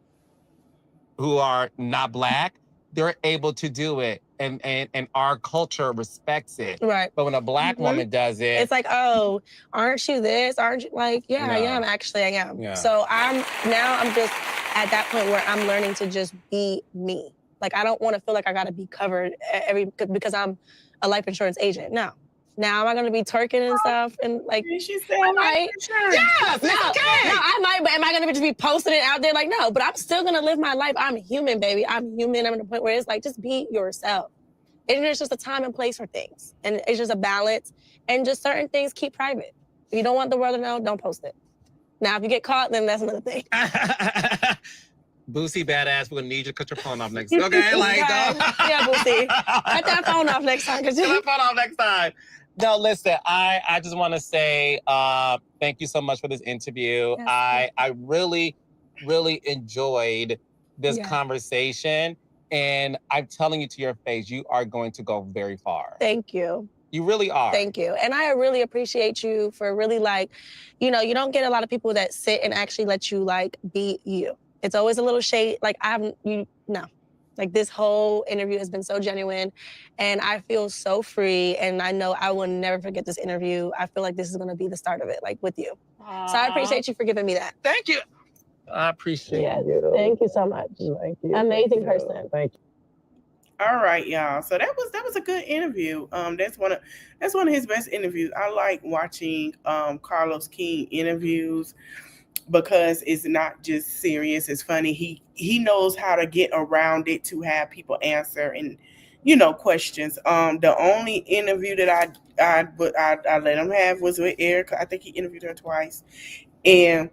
who are not Black, they're able to do it. And our culture respects it. Right. But when a Black woman does it, it's like, oh, aren't you this? Aren't you like, yeah, no. I am. Actually, I am. Yeah. So I'm just at that point where I'm learning to just be me. Like, I don't want to feel like I got to be covered because I'm a life insurance agent. No. Now, am I going to be twerking and stuff? And like, she said, life insurance. Yes, no, okay. No, I might, but am I going to just be posting it out there? Like, no, but I'm still going to live my life. I'm human, baby. I'm human. I'm at a point where it's like, just be yourself. And there's just a time and place for things. And it's just a balance. And just certain things keep private. If you don't want the world to know, don't post it. Now, if you get caught, then that's another thing. Boosie badass, we're gonna need you to cut your phone off next time. Okay, like, yeah, Boosie. Cut that phone off next time. Cut that phone off next time. No, listen, I just want to say thank you so much for this interview. Yes. I really, really enjoyed this conversation. And I'm telling you to your face, you are going to go very far. Thank you. You really are. Thank you. And I really appreciate you for really, like, you don't get a lot of people that sit and actually let you, like, be you. It's always a little shade. Like, like, this whole interview has been so genuine, and I feel so free, and I know I will never forget this interview. I feel like this is going to be the start of it, like, with you. Aww. So I appreciate you for giving me that. Thank you. I appreciate Yes. you. Thank you so much. Thank you. Amazing person. Thank you. All right, y'all. So that was a good interview. That's one of his best interviews. I like watching Carlos King interviews because it's not just serious. It's funny. He knows how to get around it to have people answer and questions. The only interview that I let him have was with Erica. I think he interviewed her twice, and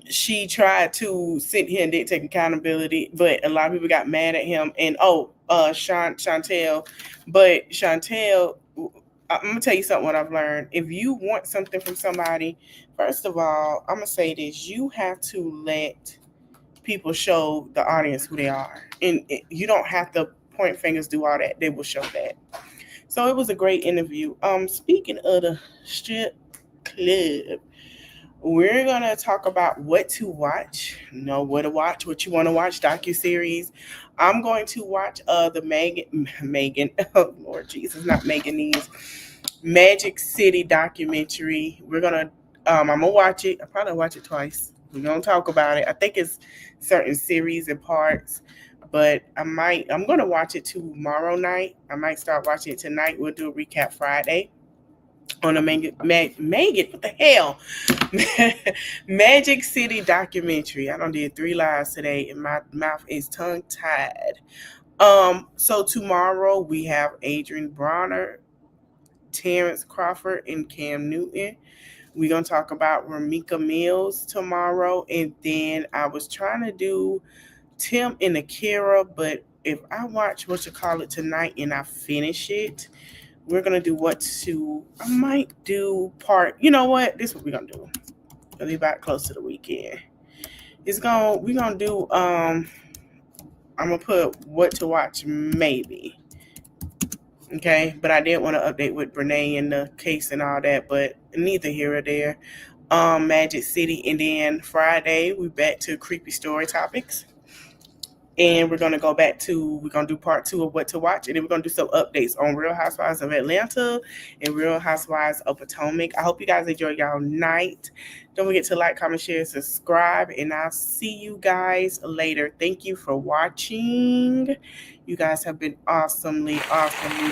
she tried to sit here and did take accountability, but a lot of people got mad at him. And Chantel, but Chantel, I'm gonna tell you something. What I've learned: if you want something from somebody, first of all, I'm gonna say this: you have to let people show the audience who they are, and you don't have to point fingers, do all that. They will show that. So it was a great interview. Speaking of the strip club, we're gonna talk about what to watch. Know what to watch, what you want to watch, docu series. I'm going to watch the Megan, oh Lord Jesus, not Meganese, Magic City documentary. I'm gonna watch it. I probably watch it twice. We're gonna talk about it. I think it's certain series and parts, but I'm gonna watch it tomorrow night. I might start watching it tonight. We'll do a recap Friday on a Megan, what the hell? Magic City documentary. I don't did 3 lives today, and my mouth is tongue tied. So tomorrow we have Adrian Bronner, Terrence Crawford, and Cam Newton. We're gonna talk about Ramika Mills tomorrow, and then I was trying to do Tim and Akira, but if I watch what you call it tonight and I finish it, we're gonna do I might do part. You know what? This is what we're gonna do. It'll be about close to the weekend. We're gonna do I'm gonna put what to watch maybe. Okay, but I did want to update with Brene and the case and all that, but neither here or there. Magic City, and then Friday we back to creepy story topics. And we're gonna do part 2 of what to watch, and then we're gonna do some updates on Real Housewives of Atlanta and Real Housewives of Potomac. I hope you guys enjoy y'all night. Don't forget to like, comment, share, subscribe, and I'll see you guys later. Thank you for watching. You guys have been awesomely lovely.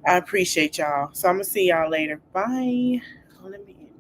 I appreciate y'all. So I'm gonna see y'all later. Bye. Oh, let me